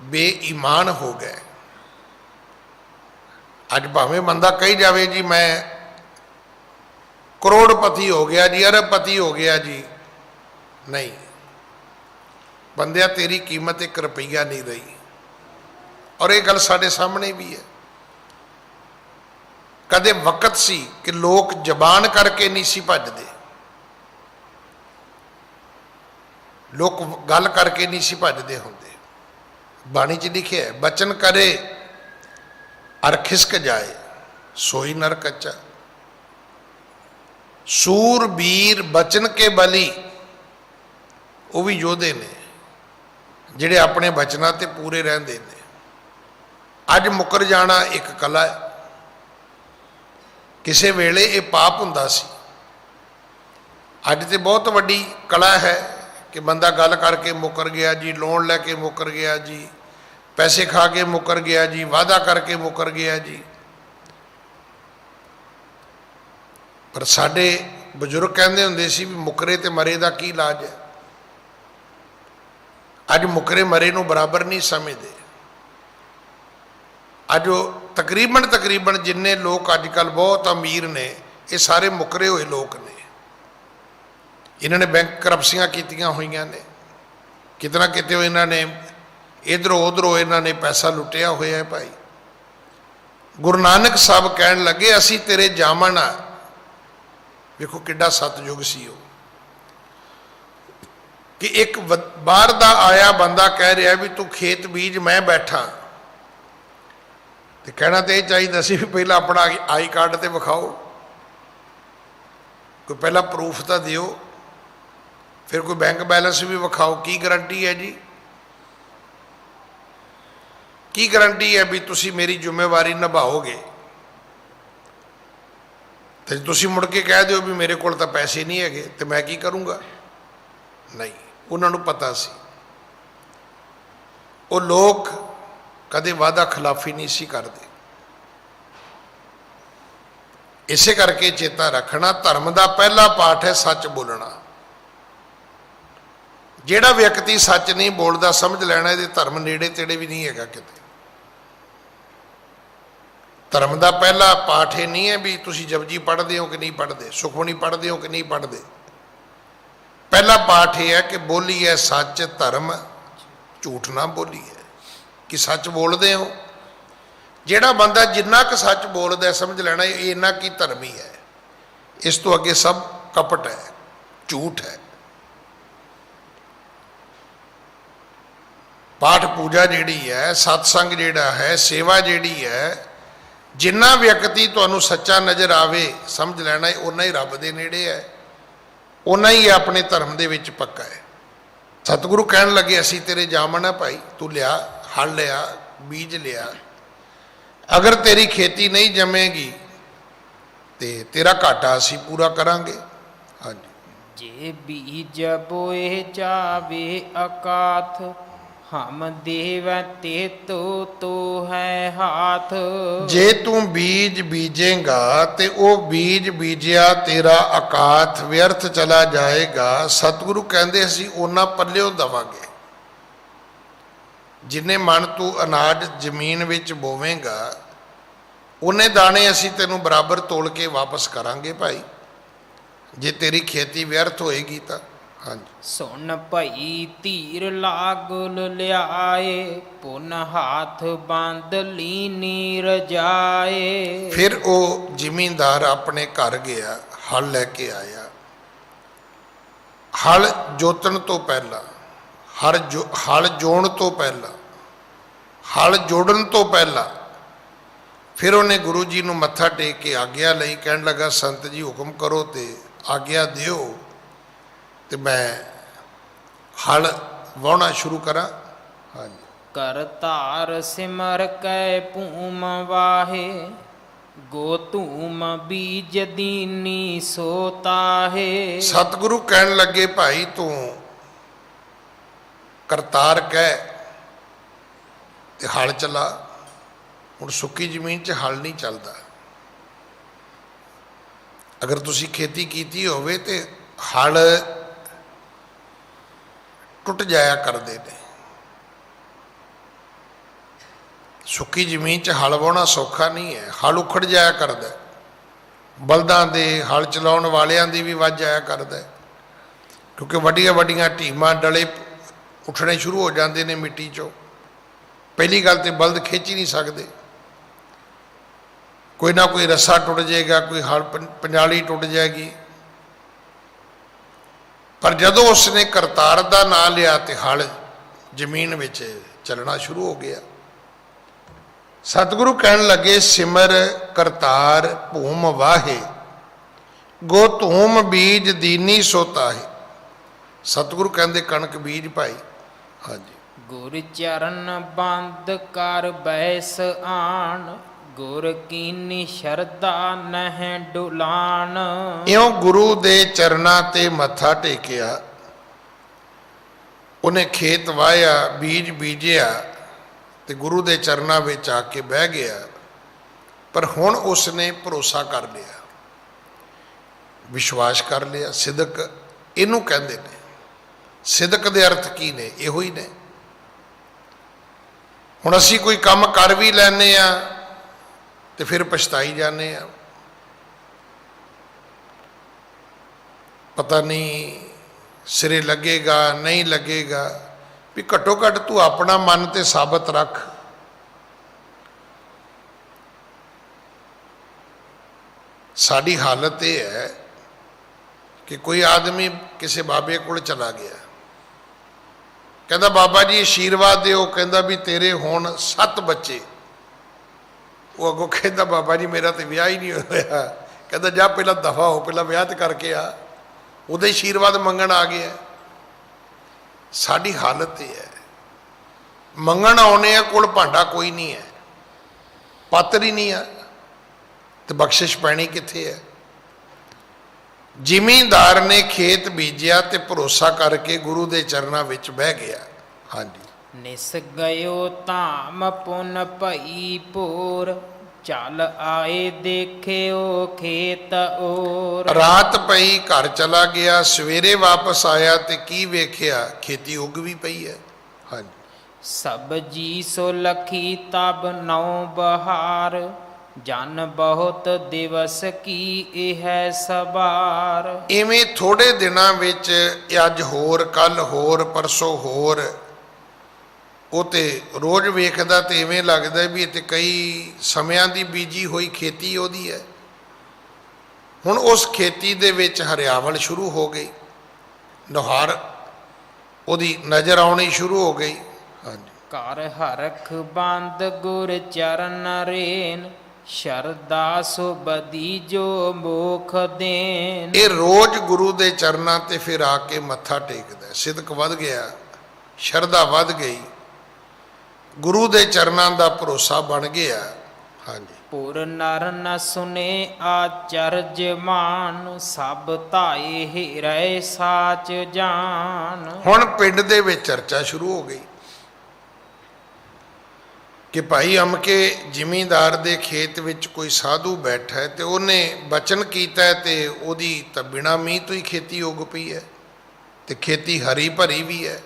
ਬੇਈਮਾਨ ਹੋ ਗਏ। ਅੱਜ ਭਾਵੇਂ ਬੰਦਾ ਕਹੀ ਜਾਵੇ ਜੀ ਮੈਂ ਕਰੋੜਪਤੀ ਹੋ ਗਿਆ ਜੀ, ਅਰਬਪਤੀ ਹੋ ਗਿਆ ਜੀ, ਨਹੀਂ ਬੰਦਿਆ ਤੇਰੀ ਕੀਮਤ 1 ਰੁਪਈਆ ਨਹੀਂ ਰਹੀ। ਔਰ ਇਹ ਗੱਲ ਸਾਡੇ ਸਾਹਮਣੇ ਵੀ ਹੈ। ਕਦੇ ਵਕਤ ਸੀ ਕਿ ਲੋਕ ਜ਼ਬਾਨ ਕਰਕੇ ਨਹੀਂ ਸੀ ਭੱਜਦੇ, ਲੋਕ ਗੱਲ ਕਰਕੇ ਨਹੀਂ ਸੀ ਭੱਜਦੇ ਹੁੰਦੇ। ਬਾਣੀ 'ਚ ਲਿਖਿਆ ਹੈ ਬਚਨ ਕਰੇ ਅਰ ਖਿਸਕ ਜਾਏ ਸੋਈ ਨਰ ਕੱਚਾ। ਸੂਰਬੀਰ ਬਚਨ ਕੇ ਬਲੀ, ਉਹ ਵੀ ਯੋਧੇ ਨੇ ਜਿਹੜੇ ਆਪਣੇ ਬਚਨਾਂ ਤੇ ਪੂਰੇ ਰਹਿੰਦੇ ਨੇ। ਅੱਜ ਮੁੱਕਰ ਜਾਣਾ ਇੱਕ ਕਲਾ ਹੈ। ਕਿਸੇ ਵੇਲੇ ਇਹ ਪਾਪ ਹੁੰਦਾ ਸੀ, ਅੱਜ ਤੇ ਬਹੁਤ ਵੱਡੀ ਕਲਾ ਹੈ ਕਿ ਬੰਦਾ ਗੱਲ ਕਰਕੇ ਮੁੱਕਰ ਗਿਆ ਜੀ, ਲੋਨ ਲੈ ਕੇ ਮੁੱਕਰ ਗਿਆ ਜੀ, ਪੈਸੇ ਖਾ ਕੇ ਮੁੱਕਰ ਗਿਆ ਜੀ, ਵਾਅਦਾ ਕਰਕੇ ਮੁੱਕਰ ਗਿਆ ਜੀ। ਪਰ ਸਾਡੇ ਬਜ਼ੁਰਗ ਕਹਿੰਦੇ ਹੁੰਦੇ ਸੀ ਵੀ ਮੁੱਕਰੇ ਤੇ ਮਰੇ ਦਾ ਕੀ ਇਲਾਜ ਹੈ। ਅੱਜ ਮੁੱਕਰੇ ਮਰੇ ਨੂੰ ਬਰਾਬਰ ਨਹੀਂ ਸਮਝਦੇ। ਅੱਜ ਉਹ ਤਕਰੀਬਨ ਜਿੰਨੇ ਲੋਕ ਅੱਜ ਕੱਲ੍ਹ ਬਹੁਤ ਅਮੀਰ ਨੇ ਇਹ ਸਾਰੇ ਮੁੱਕਰੇ ਹੋਏ ਲੋਕ ਨੇ। ਇਹਨਾਂ ਨੇ ਬੈਂਕ ਕਰਪਸੀਆਂ ਕੀਤੀਆਂ ਹੋਈਆਂ ਨੇ, ਕਿਤੇ ਨਾ ਕਿਤੇ ਇਹਨਾਂ ਨੇ ਇੱਧਰੋਂ ਉੱਧਰੋਂ ਇਹਨਾਂ ਨੇ ਪੈਸਾ ਲੁੱਟਿਆ ਹੋਇਆ ਹੈ। ਭਾਈ ਗੁਰੂ ਨਾਨਕ ਸਾਹਿਬ ਕਹਿਣ ਲੱਗੇ ਅਸੀਂ ਤੇਰੇ ਜਾਮਣ ਆ। ਵੇਖੋ ਕਿੱਡਾ ਸਤਿਯੁਗ ਸੀ ਉਹ, ਕਿ ਇੱਕ ਬਾਹਰ ਦਾ ਆਇਆ ਬੰਦਾ ਕਹਿ ਰਿਹਾ ਵੀ ਤੂੰ ਖੇਤ ਬੀਜ ਮੈਂ ਬੈਠਾ, ਤੇ ਕਹਿਣਾ ਤੇ ਇਹ ਚਾਹੀਦਾ ਸੀ ਵੀ ਪਹਿਲਾਂ ਆਪਣਾ ਆਈ ਕਾਰਡ ਤੇ ਵਿਖਾਓ, ਕੋਈ ਪਹਿਲਾਂ ਪ੍ਰੂਫ ਤਾਂ ਦਿਓ, ਫਿਰ ਕੋਈ ਬੈਂਕ ਬੈਲੈਂਸ ਵੀ ਵਿਖਾਓ। ਕੀ ਗਰੰਟੀ ਹੈ ਜੀ, ਕੀ ਗਰੰਟੀ ਹੈ ਵੀ ਤੁਸੀਂ ਮੇਰੀ ਜ਼ਿੰਮੇਵਾਰੀ ਨਿਭਾਓਗੇ। ਤੇ ਤੁਸੀਂ ਮੁੜ ਕੇ ਕਹਿ ਦਿਓ ਵੀ ਮੇਰੇ ਕੋਲ ਤਾਂ ਪੈਸੇ ਨਹੀਂ ਹੈਗੇ ਤੇ ਮੈਂ ਕੀ ਕਰੂੰਗਾ। ਨਹੀਂ, ਉਹਨਾਂ ਨੂੰ ਪਤਾ ਸੀ। ਉਹ ਲੋਕ ਕਦੇ ਵਾਅਦਾ ਖਿਲਾਫੀ ਨਹੀਂ ਸੀ ਕਰਦੇ। ਇਸੇ ਕਰਕੇ ਚੇਤਾ ਰੱਖਣਾ ਧਰਮ ਦਾ ਪਹਿਲਾ ਪਾਠ ਹੈ ਸੱਚ ਬੋਲਣਾ। ਜਿਹੜਾ ਵਿਅਕਤੀ ਸੱਚ ਨਹੀਂ ਬੋਲਦਾ ਸਮਝ ਲੈਣਾ ਇਹਦੇ ਧਰਮ ਨੇੜੇ ਤੇੜੇ ਵੀ ਨਹੀਂ ਹੈਗਾ ਕਿਤੇ। ਧਰਮ ਦਾ ਪਹਿਲਾ ਪਾਠ ਇਹ ਨਹੀਂ ਹੈ ਵੀ ਤੁਸੀਂ ਜਪਜੀ ਪੜ੍ਹਦੇ ਹੋ ਕਿ ਨਹੀਂ ਪੜ੍ਹਦੇ, ਸੁਖਮਨੀ ਪੜ੍ਹਦੇ ਹੋ ਕਿ ਨਹੀਂ ਪੜ੍ਹਦੇ। ਪਹਿਲਾ ਪਾਠ ਇਹ ਹੈ ਕਿ ਬੋਲੀਏ ਸੱਚ ਧਰਮ, ਝੂਠ ਨਾ ਬੋਲੀਏ, ਕਿ ਸੱਚ ਬੋਲਦੇ ਹੋ। ਜਿਹੜਾ ਬੰਦਾ ਜਿੰਨਾ ਕੁ ਸੱਚ ਬੋਲਦਾ ਸਮਝ ਲੈਣਾ ਇਹ ਇੰਨਾ ਕੀ ਧਰਮੀ ਹੈ। ਇਸ ਤੋਂ ਅੱਗੇ ਸਭ ਕਪਟ ਹੈ, ਝੂਠ ਹੈ। ਪਾਠ ਪੂਜਾ ਜਿਹੜੀ ਹੈ, ਸਤਸੰਗ ਜਿਹੜਾ ਹੈ, ਸੇਵਾ ਜਿਹੜੀ ਹੈ, ਜਿੰਨਾ ਵਿਅਕਤੀ ਤੁਹਾਨੂੰ ਸੱਚਾ ਨਜ਼ਰ ਆਵੇ ਸਮਝ ਲੈਣਾ ਉਨਾ ਹੀ ਰੱਬ ਦੇ ਨੇੜੇ ਹੈ, ਉਨਾ ਹੀ ਆਪਣੇ ਧਰਮ ਦੇ ਵਿੱਚ ਪੱਕਾ ਹੈ। ਸਤਿਗੁਰੂ ਕਹਿਣ ਲੱਗੇ ਅਸੀਂ ਤੇਰੇ ਜਾਮਣ ਆ ਭਾਈ, ਤੂੰ ਲਿਆ, ਹਲ ਲਿਆ, ਬੀਜ ਲਿਆ। ਅਗਰ ਤੇਰੀ ਖੇਤੀ ਨਹੀਂ ਜੰਮੇਗੀ ਤੇ ਤੇਰਾ ਘਾਟਾ ਅਸੀਂ ਪੂਰਾ ਕਰਾਂਗੇ। ਹਾਂਜੀ, ਜੇ ਬੀਜ ਬੋਏ ਜਾਵੇ ਅਕਾਥ, ਹਮ ਦੇਵੈ ਤੇ ਤੋ ਹੈ ਹਾਥ। ਜੇ ਤੂੰ ਬੀਜ ਬੀਜੇਗਾ ਤੇ ਉਹ ਬੀਜ ਬੀਜਿਆ ਤੇਰਾ ਅਕਾਥ ਵਿਅਰਥ ਚਲਾ ਜਾਏਗਾ। ਸਤਿਗੁਰੂ ਕਹਿੰਦੇ ਅਸੀਂ ਉਹਨਾਂ ਪੱਲਿਓਂ ਦੇਵਾਂਗੇ। ਜਿੰਨੇ ਮਨ ਤੂੰ ਅਨਾਜ ਜ਼ਮੀਨ ਵਿੱਚ ਬੋਵੇਂਗਾ ਉਹਨੇ ਦਾਣੇ ਅਸੀਂ ਤੈਨੂੰ ਬਰਾਬਰ ਤੋਲ ਕੇ ਵਾਪਸ ਕਰਾਂਗੇ ਭਾਈ, ਜੇ ਤੇਰੀ ਖੇਤੀ ਵਿਅਰਥ ਹੋਏਗੀ ਤਾਂ। ਹਾਂਜੀ, ਸੁਣ ਭਈ ਧੀਰ ਲਾਗੁਲ ਲਿਆਏ, ਪੁਨ ਹਾਥ ਬੰਦ ਲੀਨੀ ਰਜਾਏ। ਫਿਰ ਉਹ ਜ਼ਿਮੀਂਦਾਰ ਆਪਣੇ ਘਰ ਗਿਆ, ਹਲ ਲੈ ਕੇ ਆਇਆ। ਹਲ ਜੋਤਣ ਤੋਂ ਪਹਿਲਾਂ ਹਲ ਜੋੜਨ ਤੋਂ ਪਹਿਲਾਂ, ਹਲ ਜੋੜਨ ਤੋਂ ਪਹਿਲਾਂ ਫਿਰ ਉਹਨੇ ਗੁਰੂ ਜੀ ਨੂੰ ਮੱਥਾ ਟੇਕ ਕੇ ਆਗਿਆ ਲਈ। ਕਹਿਣ ਲੱਗਾ ਸੰਤ ਜੀ ਹੁਕਮ ਕਰੋ ਤੇ ਆਗਿਆ ਦਿਓ ਤੇ ਮੈਂ ਹਲ ਵਾਹੁਣਾ ਸ਼ੁਰੂ ਕਰਾਂ। ਹਾਂਜੀ। ਕਰਤਾਰ ਸਿਮਰ ਕੈ ਭੂਮ ਵਾਹੇ, ਗੋ ਧੂਮ ਬੀਜ ਦੀਨੀ ਸੋ ਤਾਹੇ। ਸਤਿਗੁਰੂ ਕਹਿਣ ਲੱਗੇ ਭਾਈ ਤੂੰ ਕਰਤਾਰ ਕਹਿ ਤੇ ਹਲ ਚਲਾ। ਹੁਣ ਸੁੱਕੀ ਜ਼ਮੀਨ 'ਚ ਹਲ ਨਹੀਂ ਚੱਲਦਾ। ਅਗਰ ਤੁਸੀਂ ਖੇਤੀ ਕੀਤੀ ਹੋਵੇ ਤੇ ਹਲ ਟੁੱਟ ਜਾਇਆ ਕਰਦੇ ਨੇ। ਸੁੱਕੀ ਜ਼ਮੀਨ 'ਚ ਹਲ ਵਾਹੁਣਾ ਸੌਖਾ ਨਹੀਂ ਹੈ। ਹਲ ਉਖੜ ਜਾਇਆ ਕਰਦਾ। ਬਲਦਾਂ ਦੇ, ਹਲ ਚਲਾਉਣ ਵਾਲਿਆਂ ਦੀ ਵੀ ਵੱਜ ਜਾਇਆ ਕਰਦਾ, ਕਿਉਂਕਿ ਵੱਡੀਆਂ ਵੱਡੀਆਂ ਢੀਮਾਂ ਡਲੇ ਉੱਠਣੇ ਸ਼ੁਰੂ ਹੋ ਜਾਂਦੇ ਨੇ ਮਿੱਟੀ 'ਚੋਂ। ਪਹਿਲੀ ਗੱਲ ਤੇ ਬਲਦ ਖਿੱਚ ਹੀ ਨਹੀਂ ਸਕਦੇ। ਕੋਈ ਨਾ ਕੋਈ ਰੱਸਾ ਟੁੱਟ ਜਾਏਗਾ, ਕੋਈ ਹਲ ਪੰਜਾਲੀ ਟੁੱਟ ਜਾਏਗੀ। ਪਰ ਜਦੋਂ ਉਸਨੇ ਕਰਤਾਰ ਦਾ ਨਾਂ ਲਿਆ ਤੇ ਹਲ ਜ਼ਮੀਨ ਵਿੱਚ ਚੱਲਣਾ ਸ਼ੁਰੂ ਹੋ ਗਿਆ। ਸਤਿਗੁਰੂ ਕਹਿਣ ਲੱਗੇ ਸਿਮਰ ਕਰਤਾਰ ਭੂਮ ਵਾਹੇ, ਗੋ ਧੂਮ ਬੀਜ ਦੀਨੀ ਸੋ ਤਾਹੇ। ਸਤਿਗੁਰੂ ਕਹਿੰਦੇ ਕਣਕ ਬੀਜ ਭਾਈ। ਹਾਂਜੀ। ਗੁਰ ਚਰਨ ਬੰਦ ਕਰ ਬੈਸ ਆਣ, ਗੁਰ ਕੀਨੀ ਸ਼ਰਧਾ ਨਹਿ ਡੁਲਾਣ। ਇਉਂ ਗੁਰੂ ਦੇ ਚਰਨਾਂ ਤੇ ਮੱਥਾ ਟੇਕਿਆ। ਉਹਨੇ ਖੇਤ ਵਾਹਿਆ, ਬੀਜ ਬੀਜਿਆ ਤੇ ਗੁਰੂ ਦੇ ਚਰਨਾਂ ਵਿੱਚ ਆ ਕੇ ਬਹਿ ਗਿਆ। ਪਰ ਹੁਣ ਉਸਨੇ ਭਰੋਸਾ ਕਰ ਲਿਆ, ਵਿਸ਼ਵਾਸ ਕਰ ਲਿਆ। ਸਿਦਕ ਇਹਨੂੰ ਕਹਿੰਦੇ ਨੇ। ਸਿਦਕ ਦੇ ਅਰਥ ਕੀ ਨੇ? ਇਹੋ ਹੀ ਨੇ। ਹੁਣ ਅਸੀਂ ਕੋਈ ਕੰਮ ਕਰ ਵੀ ਲੈਂਦੇ ਆ ਤੇ ਫਿਰ ਪਛਤਾਈ ਜਾਂਦੇ ਆ। ਪਤਾ ਨਹੀਂ ਸਿਰੇ ਲੱਗੇਗਾ ਨਹੀਂ ਲੱਗੇਗਾ। ਵੀ ਘੱਟੋ ਘੱਟ ਤੂੰ ਆਪਣਾ ਮਨ ਤੇ ਸਾਬਤ ਰੱਖ। ਸਾਡੀ ਹਾਲਤ ਇਹ ਹੈ ਕਿ ਕੋਈ ਆਦਮੀ ਕਿਸੇ ਬਾਬੇ ਕੋਲ ਚਲਾ ਗਿਆ, ਕਹਿੰਦਾ ਬਾਬਾ ਜੀ ਆਸ਼ੀਰਵਾਦ ਦਿਓ। ਕਹਿੰਦਾ ਵੀ ਤੇਰੇ ਹੁਣ 7 ਬੱਚੇ। ਉਹ ਅੱਗੋਂ ਕਹਿੰਦਾ ਬਾਬਾ ਜੀ ਮੇਰਾ ਤੇ ਵਿਆਹ ਹੀ ਨਹੀਂ ਹੋਇਆ। ਕਹਿੰਦਾ ਜਾ ਪਹਿਲਾਂ ਦਫਾ ਹੋ, ਪਹਿਲਾਂ ਵਿਆਹ ਤੇ ਕਰਕੇ ਆ। ਉਹਦੇ ਆਸ਼ੀਰਵਾਦ ਮੰਗਣ ਆ ਗਿਆ। ਸਾਡੀ ਹਾਲਤ ਇਹ ਹੈ, ਮੰਗਣ ਆਉਨੇ ਆ, ਕੋਲ ਭਾਂਡਾ ਕੋਈ ਨਹੀਂ ਹੈ, ਪਾਤਰ ਹੀ ਨਹੀਂ ਆ, ਤੇ ਬਖਸ਼ਿਸ਼ ਪੈਣੀ ਕਿੱਥੇ ਹੈ? ਜ਼ਿਮੀਂਦਾਰ ਨੇ ਖੇਤ ਬੀਜਿਆ ਤੇ ਭਰੋਸਾ ਕਰਕੇ ਗੁਰੂ ਦੇ ਚਰਨਾਂ ਵਿੱਚ ਬਹਿ ਗਿਆ। ਹਾਂਜੀ। ਨਿਸ ਗਇਓ ਧਾਮ ਪੁਨ ਭਈ ਭੋਰ, ਚੱਲ ਆਏ ਦੇਖਿਓ ਖੇਤ ਔਰ। ਰਾਤ ਪਈ, ਘਰ ਚਲਾ ਗਿਆ। ਸਵੇਰੇ ਵਾਪਸ ਆਇਆ ਤੇ ਕੀ ਵੇਖਿਆ? ਖੇਤੀ ਉੱਗ ਵੀ ਪਈ ਹੈ। ਹਾਂਜੀ। ਸਬਜੀ ਸੋ ਲਖੀ ਤਬ ਨੌ ਬਹਾਰ, ਜਨ ਬਹੁਤ ਦਿਵਸ ਕੀ ਇਹ ਸਵਾਰ। ਇਵੇਂ ਥੋੜੇ ਦਿਨਾਂ ਵਿੱਚ ਅੱਜ ਹੋਰ, ਕੱਲ ਹੋਰ, ਪਰਸੋਂ ਹੋਰ। ਉਹ ਤੇ ਰੋਜ਼ ਵੇਖਦਾ ਤੇ ਇਵੇਂ ਲੱਗਦਾ ਵੀ ਇਹ ਤੇ ਕਈ ਸਮਿਆਂ ਦੀ ਬੀਜੀ ਹੋਈ ਖੇਤੀ ਉਹਦੀ ਹੈ। ਹੁਣ ਉਸ ਖੇਤੀ ਦੇ ਵਿੱਚ ਹਰਿਆਵਲ ਸ਼ੁਰੂ ਹੋ ਗਈ, ਨੁਹਾਰ ਉਹਦੀ ਨਜ਼ਰ ਆਉਣੀ ਸ਼ੁਰੂ ਹੋ ਗਈ। ਹਾਂਜੀ। ਘਰ ਹਰਖ ਬੰਦ ਗੁਰ ਚਰਨ ਰੇਨ, ਸ਼ਰਦਾ ਸੋ ਬਦੀ ਜੋ ਮੋਖ ਦੇਨ। ਇਹ ਰੋਜ਼ ਗੁਰੂ ਦੇ ਚਰਨਾਂ ਤੇ ਫਿਰ ਆ ਕੇ ਮੱਥਾ ਟੇਕਦਾ। ਸਿਦਕ ਵੱਧ ਗਿਆ, ਸ਼ਰਧਾ ਵੱਧ ਗਈ, ਗੁਰੂ ਦੇ ਚਰਨਾਂ ਦਾ ਭਰੋਸਾ ਬਣ ਗਿਆ। ਹਾਂਜੀ। ਪੁਰ ਨਰ ਨ ਸੁਨੇ ਆਚਰਜ ਮਾਨ, ਸਭ ਧਾਏ ਹਿਰੈ ਸਾਚ ਜਾਨ। ਹੁਣ ਪਿੰਡ ਦੇ ਵਿੱਚ ਚਰਚਾ ਸ਼ੁਰੂ ਹੋ ਗਈ ਕਿ ਭਾਈ ਅਮਕੇ ਜ਼ਿਮੀਂਦਾਰ ਦੇ ਖੇਤ ਵਿੱਚ ਕੋਈ ਸਾਧੂ ਬੈਠਾ ਹੈ ਤੇ ਉਹਨੇ ਬਚਨ ਕੀਤਾ ਹੈ ਤੇ ਉਹਦੀ ਤਾਂ ਬਿਨਾਂ ਮੀਂਹ ਤੋਂ ਹੀ ਖੇਤੀ ਉੱਗ ਪਈ ਹੈ, ਤੇ ਖੇਤੀ ਹਰੀ ਭਰੀ ਵੀ ਹੈ,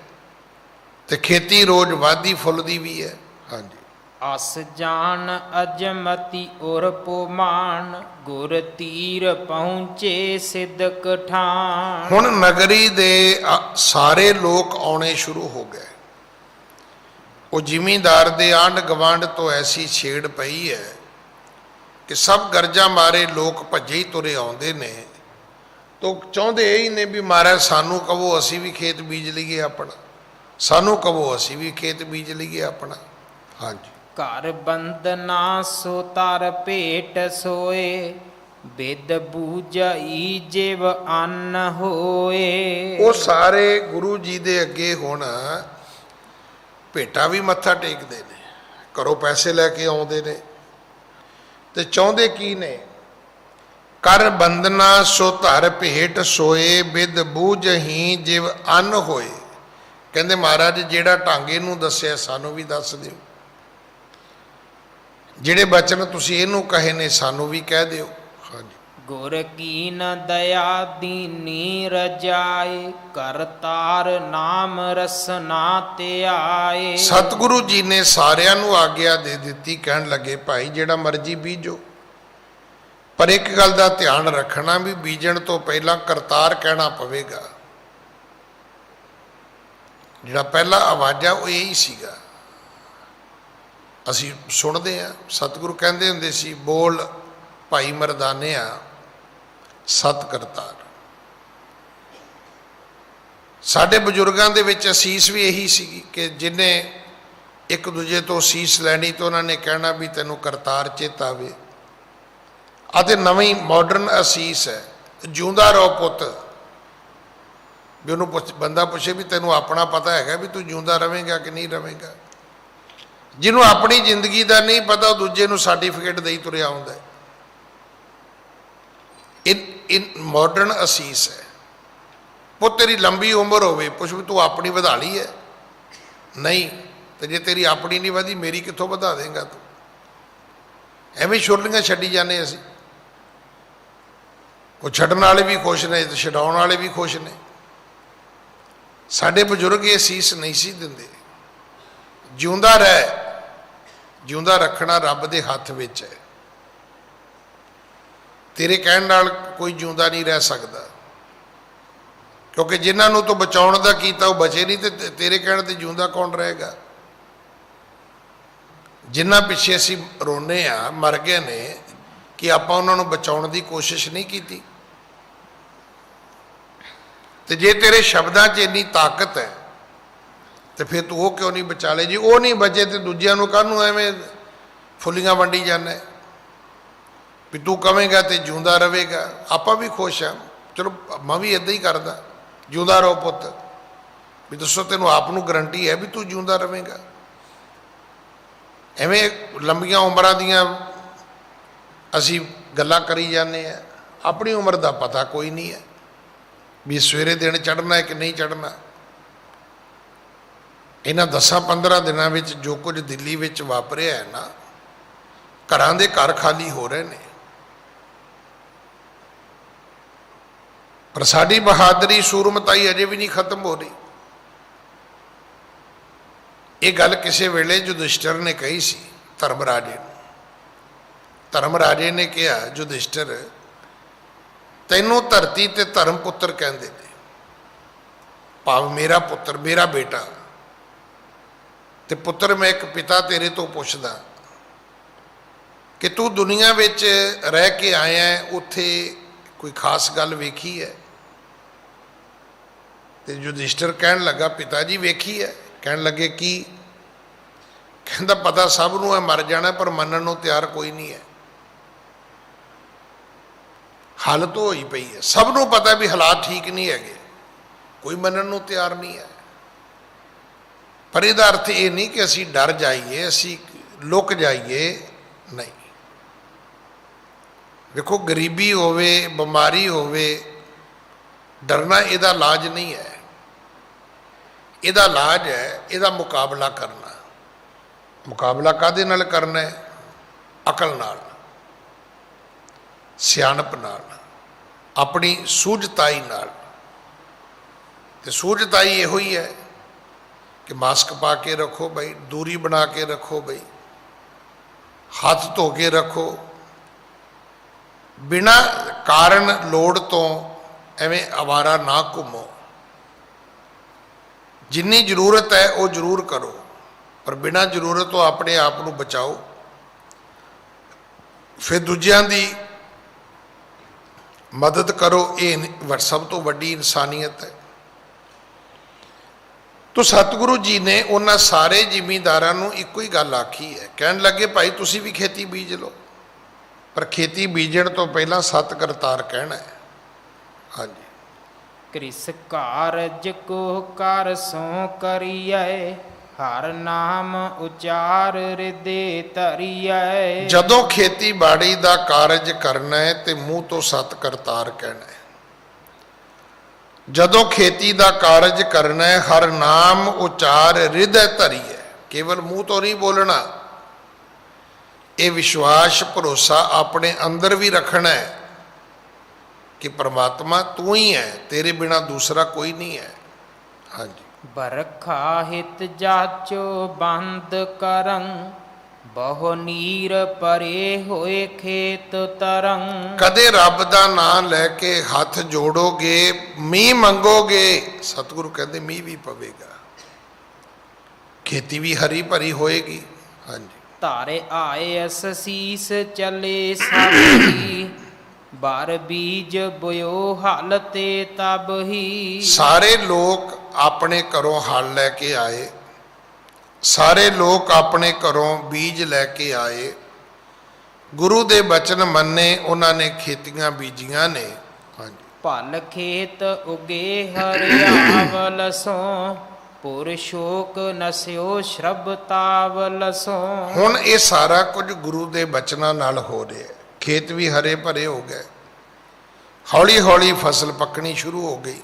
ਤੇ ਖੇਤੀ ਰੋਜ਼ ਵਾਧੀ ਫੁੱਲਦੀ ਵੀ ਹੈ। ਹਾਂਜੀ। ਅਸ ਜਾਨ ਅਜਮਤੀ ਉਰ ਪੁਮਾਨ, ਗੁਰ ਤੀਰ ਪਹੁੰਚੇ ਸਿਦਕ ਠਾਨ। ਹੁਣ ਨਗਰੀ ਦੇ ਸਾਰੇ ਲੋਕ ਆਉਣੇ ਸ਼ੁਰੂ ਹੋ ਗਏ। ਉਹ ਜ਼ਿਮੀਂਦਾਰ ਦੇ ਆਂਢ ਗਵਾਂਢ ਤੋਂ ਐਸੀ ਛੇੜ ਪਈ ਹੈ ਕਿ ਸਭ ਗਰਜਾਂ ਮਾਰੇ ਲੋਕ ਭੱਜੇ ਹੀ ਤੁਰੇ ਆਉਂਦੇ ਨੇ। ਤੋ ਚਾਹੁੰਦੇ ਇਹ ਹੀ ਨੇ ਵੀ ਮਹਾਰਾਜ ਸਾਨੂੰ ਕਹੋ, ਅਸੀਂ ਵੀ ਖੇਤ ਬੀਜ ਲਈਏ ਆਪਣਾ। ਸਾਨੂੰ ਕਹੋ ਅਸੀਂ ਵੀ ਖੇਤ ਬੀਜ ਲਈਏ ਆਪਣਾ। ਹਾਂਜੀ। ਘਰ ਬੰਦਨਾ ਸੋ ਤਰ ਭੇਟ ਸੋਏ, ਬਿਦ ਬੂਝਈ ਜਿਵ ਅੰਨ ਹੋਏ। ਉਹ ਸਾਰੇ ਗੁਰੂ ਜੀ ਦੇ ਅੱਗੇ ਹੁਣ ਭੇਟਾਂ ਵੀ ਮੱਥਾ ਟੇਕਦੇ ਨੇ, ਘਰੋਂ ਪੈਸੇ ਲੈ ਕੇ ਆਉਂਦੇ ਨੇ, ਤੇ ਚਾਹੁੰਦੇ ਕੀ ਨੇ? ਕਰ ਬੰਦਨਾ ਸੋ ਧਰ ਭੇਟ ਸੋਏ, ਬਿਦ ਬੂਝਹੀ ਜਿਵ ਅੰਨ ਹੋਏ। ਕਹਿੰਦੇ ਮਹਾਰਾਜ ਜਿਹੜਾ ਢੰਗ ਇਹਨੂੰ ਦੱਸਿਆ ਸਾਨੂੰ ਵੀ ਦੱਸ ਦਿਓ, ਜਿਹੜੇ ਬਚਨ ਤੁਸੀਂ ਇਹਨੂੰ ਕਹੇ ਨੇ ਸਾਨੂੰ ਵੀ ਕਹਿ ਦਿਓ। ਹਾਂਜੀ। ਗੁਰ ਕੀਨ ਦਇਆ ਦੀਨੀ ਰਜਾਏ, ਕਰਤਾਰ ਨਾਮ ਰਸਨਾ ਧਿਆਏ। ਸਤਿਗੁਰੂ ਜੀ ਨੇ ਸਾਰਿਆਂ ਨੂੰ ਆਗਿਆ ਦੇ ਦਿੱਤੀ, ਕਹਿਣ ਲੱਗੇ ਭਾਈ ਜਿਹੜਾ ਮਰਜ਼ੀ ਬੀਜੋ, ਪਰ ਇੱਕ ਗੱਲ ਦਾ ਧਿਆਨ ਰੱਖਣਾ ਵੀ ਬੀਜਣ ਤੋਂ ਪਹਿਲਾਂ ਕਰਤਾਰ ਕਹਿਣਾ ਪਵੇਗਾ। ਜਿਹੜਾ ਪਹਿਲਾ ਆਵਾਜ਼ਾ ਉਹ ਇਹ ਹੀ ਸੀਗਾ, ਅਸੀਂ ਸੁਣਦੇ ਹਾਂ। ਸਤਿਗੁਰੂ ਕਹਿੰਦੇ ਹੁੰਦੇ ਸੀ, ਬੋਲ ਭਾਈ ਮਰਦਾਨਿਆ ਸਤ ਕਰਤਾਰ। ਸਾਡੇ ਬਜ਼ੁਰਗਾਂ ਦੇ ਵਿੱਚ ਅਸੀਸ ਵੀ ਇਹੀ ਸੀਗੀ ਕਿ ਜਿਹਨੇ ਇੱਕ ਦੂਜੇ ਤੋਂ ਅਸੀਸ ਲੈਣੀ ਤਾਂ ਉਹਨਾਂ ਨੇ ਕਹਿਣਾ ਵੀ ਤੈਨੂੰ ਕਰਤਾਰ ਚੇਤਾ ਆਵੇ। ਅਤੇ ਨਵੀਂ ਮਾਡਰਨ ਅਸੀਸ ਹੈ, ਜਿਉਂਦਾ ਰਹੋ ਪੁੱਤ। ਵੀ ਉਹਨੂੰ ਬੰਦਾ ਪੁੱਛੇ ਵੀ ਤੈਨੂੰ ਆਪਣਾ ਪਤਾ ਹੈਗਾ ਵੀ ਤੂੰ ਜਿਉਂਦਾ ਰਵੇਂਗਾ ਕਿ ਨਹੀਂ ਰਵੇਂਗਾ। ਜਿਹਨੂੰ ਆਪਣੀ ਜ਼ਿੰਦਗੀ ਦਾ ਨਹੀਂ ਪਤਾ ਉਹ ਦੂਜੇ ਨੂੰ ਸਰਟੀਫਿਕੇਟ ਦੇਈ ਤੁਰਿਆ ਆਉਂਦਾ। ਇਹ ਮਾਡਰਨ ਅਸੀਸ ਹੈ। ਪੁੱਤ ਤੇਰੀ ਲੰਬੀ ਉਮਰ ਹੋਵੇ, ਪੁੱਛ ਵੀ ਤੂੰ ਆਪਣੀ ਵਧਾ ਲਈ ਹੈ? ਨਹੀਂ, ਤੇ ਜੇ ਤੇਰੀ ਆਪਣੀ ਨਹੀਂ ਵਧੀ ਮੇਰੀ ਕਿੱਥੋਂ ਵਧਾ ਦੇਂਗਾ ਤੂੰ? ਐਵੇਂ ਛੁਰਲੀਆਂ ਛੱਡੀ ਜਾਂਦੇ ਅਸੀਂ। ਉਹ ਛੱਡਣ ਵਾਲੇ ਵੀ ਖੁਸ਼ ਨੇ ਤੇ ਛਡਾਉਣ ਵਾਲੇ ਵੀ ਖੁਸ਼ ਨੇ। ਸਾਡੇ ਬਜ਼ੁਰਗ ਇਹ ਅਸੀਸ ਨਹੀਂ ਸੀ ਦਿੰਦੇ। ਜਿਉਂਦਾ ਰਹਿ, ਜਿਉਂਦਾ ਰੱਖਣਾ ਰੱਬ ਦੇ ਹੱਥ ਵਿੱਚ ਹੈ। ਤੇਰੇ ਕਹਿਣ ਨਾਲ ਕੋਈ ਜਿਉਂਦਾ ਨਹੀਂ ਰਹਿ ਸਕਦਾ, ਕਿਉਂਕਿ ਜਿਨ੍ਹਾਂ ਨੂੰ ਤੂੰ ਬਚਾਉਣ ਦਾ ਕੀਤਾ ਉਹ ਬਚੇ ਨਹੀਂ, ਤੇ ਤੇਰੇ ਕਹਿਣ ਤੇ ਜਿਉਂਦਾ ਕੌਣ ਰਹੇਗਾ? ਜਿਨ੍ਹਾਂ ਪਿੱਛੇ ਅਸੀਂ ਰੋਨੇ ਆ ਮਰ ਗਏ ਨੇ, ਕਿ ਆਪਾਂ ਉਹਨਾਂ ਨੂੰ ਬਚਾਉਣ ਦੀ ਕੋਸ਼ਿਸ਼ ਨਹੀਂ ਕੀਤੀ। ਤੇ ਜੇ ਤੇਰੇ ਸ਼ਬਦਾਂ 'ਚ ਇੰਨੀ ਤਾਕਤ ਹੈ ਤੇ ਫਿਰ ਤੂੰ ਉਹ ਕਿਉਂ ਨਹੀਂ ਬਚਾ ਲਏ? ਜੀ ਉਹ ਨਹੀਂ ਬਚੇ ਤੇ ਦੂਜਿਆਂ ਨੂੰ ਕਾਹਨੂੰ ਐਵੇਂ ਫੁੱਲੀਆਂ ਵੰਡੀ ਜਾਂਦਾ? ਵੀ ਤੂੰ ਕਵੇਂਗਾ ਤੇ ਜਿਉਂਦਾ ਰਹੇਗਾ, ਆਪਾਂ ਵੀ ਖੁਸ਼ ਹਾਂ। ਚਲੋ ਮੈਂ ਵੀ ਇੱਦਾਂ ਹੀ ਕਰਦਾ, ਜਿਉਂਦਾ ਰਹੋ ਪੁੱਤ। ਵੀ ਦੱਸੋ ਤੈਨੂੰ ਆਪ ਨੂੰ ਗਰੰਟੀ ਹੈ ਵੀ ਤੂੰ ਜਿਉਂਦਾ ਰਹੇਗਾ? ਐਵੇਂ ਲੰਬੀਆਂ ਉਮਰਾਂ ਦੀਆਂ ਅਸੀਂ ਗੱਲਾਂ ਕਰੀ ਜਾਂਦੇ ਹਾਂ, ਆਪਣੀ ਉਮਰ ਦਾ ਪਤਾ ਕੋਈ ਨਹੀਂ ਹੈ ਵੀ ਸਵੇਰੇ ਦਿਨ ਚੜ੍ਹਨਾ ਹੈ ਕਿ ਨਹੀਂ ਚੜ੍ਹਨਾ। ਇਹਨਾਂ 10-15 ਦਿਨਾਂ ਵਿੱਚ ਜੋ ਕੁਝ ਦਿੱਲੀ ਵਿੱਚ ਵਾਪਰਿਆ ਹੈ ਨਾ, ਘਰਾਂ ਦੇ ਘਰ ਖਾਲੀ ਹੋ ਰਹੇ ਨੇ। ਪਰ ਸਾਡੀ ਬਹਾਦਰੀ ਸੂਰਮਤਾਈ ਅਜੇ ਵੀ ਨਹੀਂ ਖਤਮ ਹੋ ਰਹੀ। ਇਹ ਗੱਲ ਕਿਸੇ ਵੇਲੇ ਯੁਧਿਸ਼ਟਰ ਨੇ ਕਹੀ ਸੀ ਧਰਮਰਾਜੇ ਨੂੰ। ਧਰਮਰਾਜੇ ਨੇ ਕਿਹਾ, ਯੁਧਿਸ਼ਟਰ ਤੈਨੂੰ ਧਰਤੀ ਤੇ ਧਰਮ ਪੁੱਤਰ ਕਹਿੰਦੇ ਨੇ, ਭਾਵ ਮੇਰਾ ਪੁੱਤਰ, ਮੇਰਾ ਬੇਟਾ। ਤੇ ਪੁੱਤਰ ਮੈਂ ਇੱਕ ਪਿਤਾ ਤੇਰੇ ਤੋਂ ਪੁੱਛਦਾ ਕਿ ਤੂੰ ਦੁਨੀਆ ਵਿੱਚ ਰਹਿ ਕੇ ਆਇਆ, ਉੱਥੇ ਕੋਈ ਖਾਸ ਗੱਲ ਵੇਖੀ ਹੈ? ਤੇ ਯੁਧਿਸ਼ਟਰ ਕਹਿਣ ਲੱਗਾ, ਪਿਤਾ ਜੀ ਵੇਖੀ ਹੈ। ਕਹਿਣ ਲੱਗੇ ਕੀ? ਕਹਿੰਦਾ ਪਤਾ ਸਭ ਨੂੰ ਹੈ ਮਰ ਜਾਣਾ, ਪਰ ਮੰਨਣ ਨੂੰ ਤਿਆਰ ਕੋਈ ਨਹੀਂ ਹੈ। ਹਾਲਤ ਹੋਈ ਪਈ ਹੈ, ਸਭ ਨੂੰ ਪਤਾ ਵੀ ਹਾਲਾਤ ਠੀਕ ਨਹੀਂ ਹੈਗੇ, ਕੋਈ ਮੰਨਣ ਨੂੰ ਤਿਆਰ ਨਹੀਂ ਹੈ। ਪਰ ਇਹਦਾ ਅਰਥ ਇਹ ਨਹੀਂ ਕਿ ਅਸੀਂ ਡਰ ਜਾਈਏ, ਅਸੀਂ ਲੁਕ ਜਾਈਏ, ਨਹੀਂ। ਵੇਖੋ ਗਰੀਬੀ ਹੋਵੇ, ਬਿਮਾਰੀ ਹੋਵੇ, ਡਰਨਾ ਇਹਦਾ ਇਲਾਜ ਨਹੀਂ ਹੈ। ਇਹਦਾ ਇਲਾਜ ਹੈ ਇਹਦਾ ਮੁਕਾਬਲਾ ਕਰਨਾ। ਮੁਕਾਬਲਾ ਕਾਹਦੇ ਨਾਲ ਕਰਨਾ ਹੈ? ਅਕਲ ਨਾਲ, ਸਿਆਣਪ ਨਾਲ, ਆਪਣੀ ਸੂਝਤਾਈ ਨਾਲ। ਤੇ ਸੂਝਤਾਈ ਇਹੋ ਹੀ ਹੈ ਕਿ ਮਾਸਕ ਪਾ ਕੇ ਰੱਖੋ ਬਈ, ਦੂਰੀ ਬਣਾ ਕੇ ਰੱਖੋ ਬਈ, ਹੱਥ ਧੋ ਕੇ ਰੱਖੋ, ਬਿਨਾਂ ਕਾਰਨ ਲੋੜ ਤੋਂ ਐਵੇਂ ਅਵਾਰਾ ਨਾ ਘੁੰਮੋ। ਜਿੰਨੀ ਜ਼ਰੂਰਤ ਹੈ ਉਹ ਜ਼ਰੂਰ ਕਰੋ, ਪਰ ਬਿਨਾਂ ਜ਼ਰੂਰਤ ਤੋਂ ਆਪਣੇ ਆਪ ਨੂੰ ਬਚਾਓ। ਫਿਰ ਦੂਜਿਆਂ ਦੀ ਮਦਦ ਕਰੋ। ਇਹ ਸਭ ਤੋਂ ਵੱਡੀ ਇਨਸਾਨੀਅਤ ਹੈ। ਤੋ ਸਤਿਗੁਰੂ ਜੀ ਨੇ ਉਹਨਾਂ ਸਾਰੇ ਜ਼ਿਮੀਂਦਾਰਾਂ ਨੂੰ ਇੱਕੋ ਹੀ ਗੱਲ ਆਖੀ ਹੈ। ਕਹਿਣ ਲੱਗੇ ਭਾਈ ਤੁਸੀਂ ਵੀ ਖੇਤੀ ਬੀਜ ਲਓ, ਪਰ ਖੇਤੀ ਬੀਜਣ ਤੋਂ ਪਹਿਲਾਂ ਸਤ ਕਰਤਾਰ ਕਹਿਣਾ ਹੈ। ਹਾਂਜੀ। ਕ੍ਰਿਸ ਕਾਰਜ ਕੋ ਕਰ ਸੋ ਕਰੀਐ, ਹਰ ਨਾਮ ਉਚਾਰ ਹਿਰਦੇ ਧਰੀਐ। ਜਦੋਂ ਖੇਤੀਬਾੜੀ ਦਾ ਕਾਰਜ ਕਰਨਾ ਹੈ ਤੇ ਮੂੰਹ ਤੋਂ ਸਤ ਕਰਤਾਰ ਕਹਿਣਾ ਹੈ। ਜਦੋਂ ਖੇਤੀ ਦਾ ਕਾਰਜ ਕਰਨਾ ਹੈ ਹਰ ਨਾਮ ਉਚਾਰ ਹਿਰਦੈ ਧਰੀਐ, ਕੇਵਲ ਮੂੰਹ ਤੋਂ ਨਹੀਂ ਬੋਲਣਾ, ਇਹ ਵਿਸ਼ਵਾਸ ਭਰੋਸਾ ਆਪਣੇ ਅੰਦਰ ਵੀ ਰੱਖਣਾ ਹੈ ਕਿ ਪ੍ਰਮਾਤਮਾ ਤੂੰ ਹੀ ਹੈ, ਤੇਰੇ ਬਿਨਾ ਦੂਸਰਾ ਕੋਈ ਨਹੀਂ ਹੈ। ਹਾਂਜੀ। ਬਰਖਾ ਹਿਤ ਜਾਚੋ ਬੰਦ ਕਰੰ, ਬਹੁ ਨੀਰ ਪਰੇ ਹੋਏ ਖੇਤ ਤਰੰ। ਕਦੇ ਰੱਬ ਦਾ ਨਾਮ ਲੈ ਕੇ ਹੱਥ ਜੋੜੋਗੇ, ਮੀਂਹ ਮੰਗੋਗੇ, ਸਤਿਗੁਰੂ ਕਹਿੰਦੇ ਮੀਂਹ ਵੀ ਪਵੇਗਾ, ਖੇਤੀ ਵੀ ਹਰੀ ਭਰੀ ਹੋਏਗੀ। ਹਾਂਜੀ। ਧਾਰੇ ਆਏ ਅਸ ਸੀਸ ਚਲੇ ਸਭੀ, ਬਾਰ ਬੀਜ ਬੋਇਓ ਹਲ ਤੇ ਤਬ ਹੀ। ਸਾਰੇ ਲੋਕ ਆਪਣੇ ਘਰੋਂ ਹਲ ਲੈ ਕੇ ਆਏ, ਸਾਰੇ ਲੋਕ ਆਪਣੇ ਘਰੋਂ ਬੀਜ ਲੈ ਕੇ ਆਏ, ਗੁਰੂ ਦੇ ਬਚਨ ਮੰਨੇ, ਉਹਨਾਂ ਨੇ ਖੇਤੀਆਂ ਬੀਜੀਆਂ ਨੇ। ਹਾਂਜੀ। ਭਲ ਖੇਤ ਉਗੇ ਹਰਿਆਵਲ ਸੋ, ਪੁਰ ਸ਼ੋਕ ਨਸਿਓ ਸ਼ਰਬਤਾਵਲ ਸੋ। ਹੁਣ ਇਹ ਸਾਰਾ ਕੁਝ ਗੁਰੂ ਦੇ ਬਚਨਾਂ ਨਾਲ ਹੋ ਰਿਹਾ ਹੈ। ਖੇਤ ਵੀ ਹਰੇ ਭਰੇ ਹੋ ਗਏ, ਹੌਲੀ ਹੌਲੀ ਫਸਲ ਪੱਕਣੀ ਸ਼ੁਰੂ ਹੋ ਗਈ।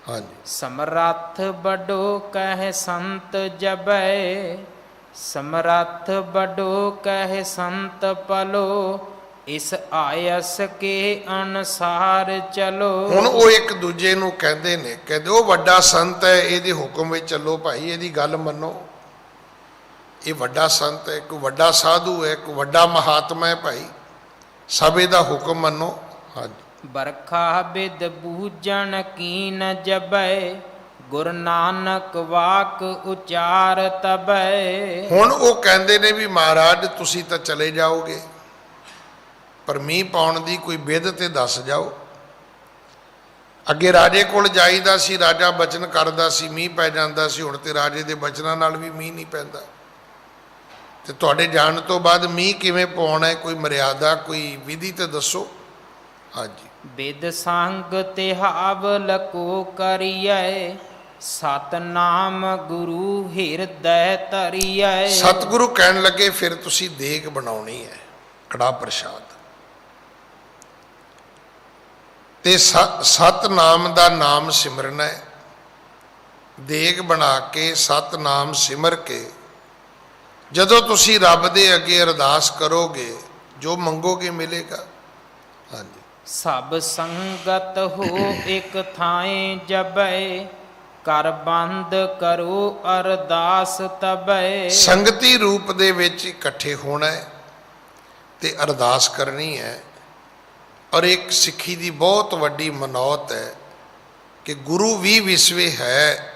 ਹਾਂਜੀ। ਸਮਰੱਥ ਬਡੋ ਕਹਿ ਸੰਤ ਜਬੈ, ਸਮਰੱਥ ਬਡੋ ਕਹਿ ਸੰਤ ਪਲੋ, ਇਸ ਆਇਸ ਕੇ ਅਨਸਾਰ ਚਲੋ। ਹੁਣ ਉਹ ਇੱਕ ਦੂਜੇ ਨੂੰ ਕਹਿੰਦੇ ਨੇ, ਕਹਿੰਦੇ ਉਹ ਵੱਡਾ ਸੰਤ ਹੈ, ਇਹਦੇ ਹੁਕਮ ਵਿੱਚ ਚੱਲੋ ਭਾਈ, ਇਹਦੀ ਗੱਲ ਮੰਨੋ, ਇਹ ਵੱਡਾ ਸੰਤ ਹੈ, ਇੱਕ ਵੱਡਾ ਸਾਧੂ ਹੈ, ਇੱਕ ਵੱਡਾ ਮਹਾਤਮਾ ਹੈ ਭਾਈ, ਸਭ ਇਹਦਾ ਹੁਕਮ ਮੰਨੋ। ਹਾਂਜੀ। ਬਰਖਾ ਬਿਦ ਬੂਝਣ ਕੀਨ ਜਬੈ, ਗੁਰ ਨਾਨਕ ਵਾਕ ਉਚਾਰ ਤਬੈ। ਹੁਣ ਉਹ ਕਹਿੰਦੇ ਨੇ ਵੀ ਮਹਾਰਾਜ ਤੁਸੀਂ ਤਾਂ ਚਲੇ ਜਾਓਗੇ, ਪਰ ਮੀਂਹ ਪਾਉਣ ਦੀ ਕੋਈ ਵਿਧ ਤੇ ਦੱਸ ਜਾਓ। ਅੱਗੇ ਰਾਜੇ ਕੋਲ ਜਾਈਦਾ ਸੀ, ਰਾਜਾ ਬਚਨ ਕਰਦਾ ਸੀ, ਮੀਂਹ ਪੈ ਜਾਂਦਾ ਸੀ। ਹੁਣ ਤੇ ਰਾਜੇ ਦੇ ਬਚਨਾਂ ਨਾਲ ਵੀ ਮੀਂਹ ਨਹੀਂ ਪੈਂਦਾ, ਤੇ ਤੁਹਾਡੇ ਜਾਣ ਤੋਂ ਬਾਅਦ ਮੀਂਹ ਕਿਵੇਂ ਪਾਉਣਾ ਹੈ, ਕੋਈ ਮਰਿਆਦਾ, ਕੋਈ ਵਿਧੀ ਤੇ ਦੱਸੋ। ਹਾਂਜੀ। ਬਿਦ ਸੰਗ ਤਿਹਾਵਲ ਕੋ ਕਰੀਐ, ਸਤਨਾਮ ਗੁਰੂ ਹਿਰਦੈ ਧਰੀਐ। ਸਤਿਗੁਰੂ ਕਹਿਣ ਲੱਗੇ ਫਿਰ ਤੁਸੀਂ ਦੇਗ ਬਣਾਉਣੀ ਹੈ, ਕੜਾ ਪ੍ਰਸ਼ਾਦ, ਤੇ ਸਤਨਾਮ ਦਾ ਨਾਮ ਸਿਮਰਨਾ ਹੈ। ਦੇਗ ਬਣਾ ਕੇ ਸਤਨਾਮ ਸਿਮਰ ਕੇ ਜਦੋਂ ਤੁਸੀਂ ਰੱਬ ਦੇ ਅੱਗੇ ਅਰਦਾਸ ਕਰੋਗੇ, ਜੋ ਮੰਗੋਗੇ ਮਿਲੇਗਾ। ਹਾਂਜੀ। ਸਭ ਸੰਗਤ ਹੋ ਇਕ ਥਾਏ ਜਬੈ, ਕਰ ਬੰਦ ਕਰੋ ਅਰਦਾਸ ਤਬੈ। ਸੰਗਤੀ ਰੂਪ ਦੇ ਵਿੱਚ ਇਕੱਠੇ ਹੋਣਾ ਹੈ ਤੇ ਅਰਦਾਸ ਕਰਨੀ ਹੈ। ਔਰ ਇੱਕ ਸਿੱਖੀ ਦੀ ਬਹੁਤ ਵੱਡੀ ਮਨੌਤ ਹੈ ਕਿ ਗੁਰੂ ਵੀ ਵਿਸਵੇ ਹੈ,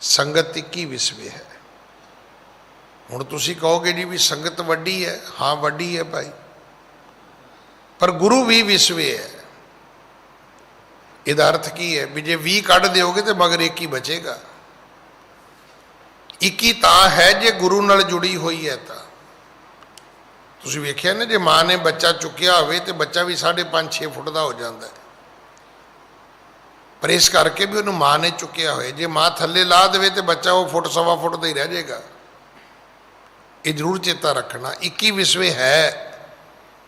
ਸੰਗਤ ਇੱਕ ਹੀ ਵਿਸਵੇ ਹੈ। ਹੁਣ ਤੁਸੀਂ ਕਹੋਗੇ ਜੀ ਵੀ ਸੰਗਤ ਵੱਡੀ ਹੈ, ਹਾਂ ਵੱਡੀ ਹੈ ਭਾਈ, ਪਰ ਗੁਰੂ ਵੀ ਵਿਸਵੇ ਹੈ। ਇਹਦਾ ਅਰਥ ਕੀ ਹੈ ਵੀ ਜੇ 20 ਕੱਢ ਦਿਓਗੇ ਤੇ ਮਗਰ ਇੱਕ ਹੀ ਬਚੇਗਾ। ਇੱਕ ਹੀ ਤਾਂ ਹੈ ਜੇ ਗੁਰੂ ਨਾਲ ਜੁੜੀ ਹੋਈ ਹੈ। ਤਾਂ ਤੁਸੀਂ ਵੇਖਿਆ ਨਾ, ਜੇ ਮਾਂ ਨੇ ਬੱਚਾ ਚੁੱਕਿਆ ਹੋਵੇ ਤੇ ਬੱਚਾ ਵੀ 5.5-6 ਫੁੱਟ ਦਾ ਹੋ ਜਾਂਦਾ ਹੈ, ਪਰ ਇਸ ਕਰਕੇ ਵੀ ਉਹਨੂੰ ਮਾਂ ਨੇ ਚੁੱਕਿਆ ਹੋਏ। ਜੇ ਮਾਂ ਥੱਲੇ ਲਾ ਦੇਵੇ ਤੇ ਬੱਚਾ ਉਹ ਫੁੱਟ ਸਵਾ ਫੁੱਟ ਦਾ ਹੀ ਰਹਿ ਜਾਏਗਾ। ਇਹ ਜ਼ਰੂਰ ਚੇਤਾ ਰੱਖਣਾ, ਇੱਕ ਹੀ ਵਿਸਵੇ ਹੈ,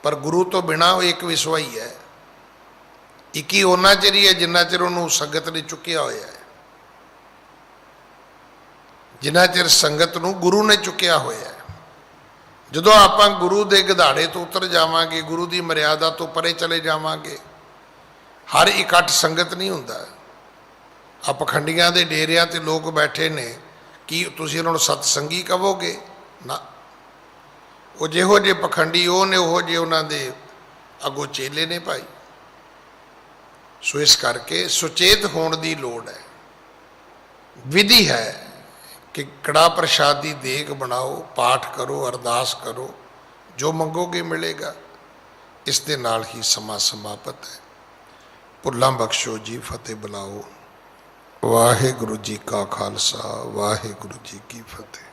ਪਰ ਗੁਰੂ ਤੋਂ ਬਿਨਾਂ ਉਹ ਇੱਕ ਵਿਸਵਾ ਹੀ ਹੈ। ਇੱਕ ਹੀ ਉਹਨਾਂ ਚਿਰ ਹੀ ਹੈ ਜਿੰਨਾ ਚਿਰ ਉਹਨੂੰ ਸੰਗਤ ਨੇ ਚੁੱਕਿਆ ਹੋਇਆ ਹੈ, ਜਿੰਨਾ ਚਿਰ ਸੰਗਤ ਨੂੰ ਗੁਰੂ ਨੇ ਚੁੱਕਿਆ ਹੋਇਆ ਹੈ। ਜਦੋਂ ਆਪਾਂ ਗੁਰੂ ਦੇ ਗਧਾੜੇ ਤੋਂ ਉਤਰ ਜਾਵਾਂਗੇ, ਗੁਰੂ ਦੀ ਮਰਿਆਦਾ ਤੋਂ ਪਰੇ ਚਲੇ ਜਾਵਾਂਗੇ, ਹਰ ਇਕੱਠ ਸੰਗਤ ਨਹੀਂ ਹੁੰਦਾ। ਆ ਪਖੰਡੀਆਂ ਦੇ ਡੇਰਿਆਂ ਤੇ ਲੋਕ ਬੈਠੇ ਨੇ, ਕੀ ਤੁਸੀਂ ਉਹਨਾਂ ਨੂੰ ਸਤਸੰਗੀ ਕਹੋਗੇ? ਨਾ, ਉਹ ਜਿਹੋ ਜਿਹੇ ਪਖੰਡੀ ਉਹ ਨੇ, ਉਹੋ ਜਿਹੇ ਉਹਨਾਂ ਦੇ ਅੱਗੋਂ ਚੇਲੇ ਨੇ ਭਾਈ। ਸੋ ਇਸ ਕਰਕੇ ਸੁਚੇਤ ਹੋਣ ਦੀ ਲੋੜ ਹੈ। ਵਿਧੀ ਹੈ ਕਿ ਕੜਾ ਪ੍ਰਸ਼ਾਦ ਦੀ ਦੇਗ ਬਣਾਓ, ਪਾਠ ਕਰੋ, ਅਰਦਾਸ ਕਰੋ, ਜੋ ਮੰਗੋਗੇ ਮਿਲੇਗਾ। ਇਸ ਦੇ ਨਾਲ ਹੀ ਸਮਾਂ ਸਮਾਪਤ ਹੈ। ਭੁੱਲਾਂ ਬਖਸ਼ੋ ਜੀ, ਫਤਿਹ ਬੁਲਾਓ। ਵਾਹਿਗੁਰੂ ਜੀ ਕਾ ਖਾਲਸਾ ਵਾਹਿਗੁਰੂ ਜੀ ਕੀ ਫਤਿਹ।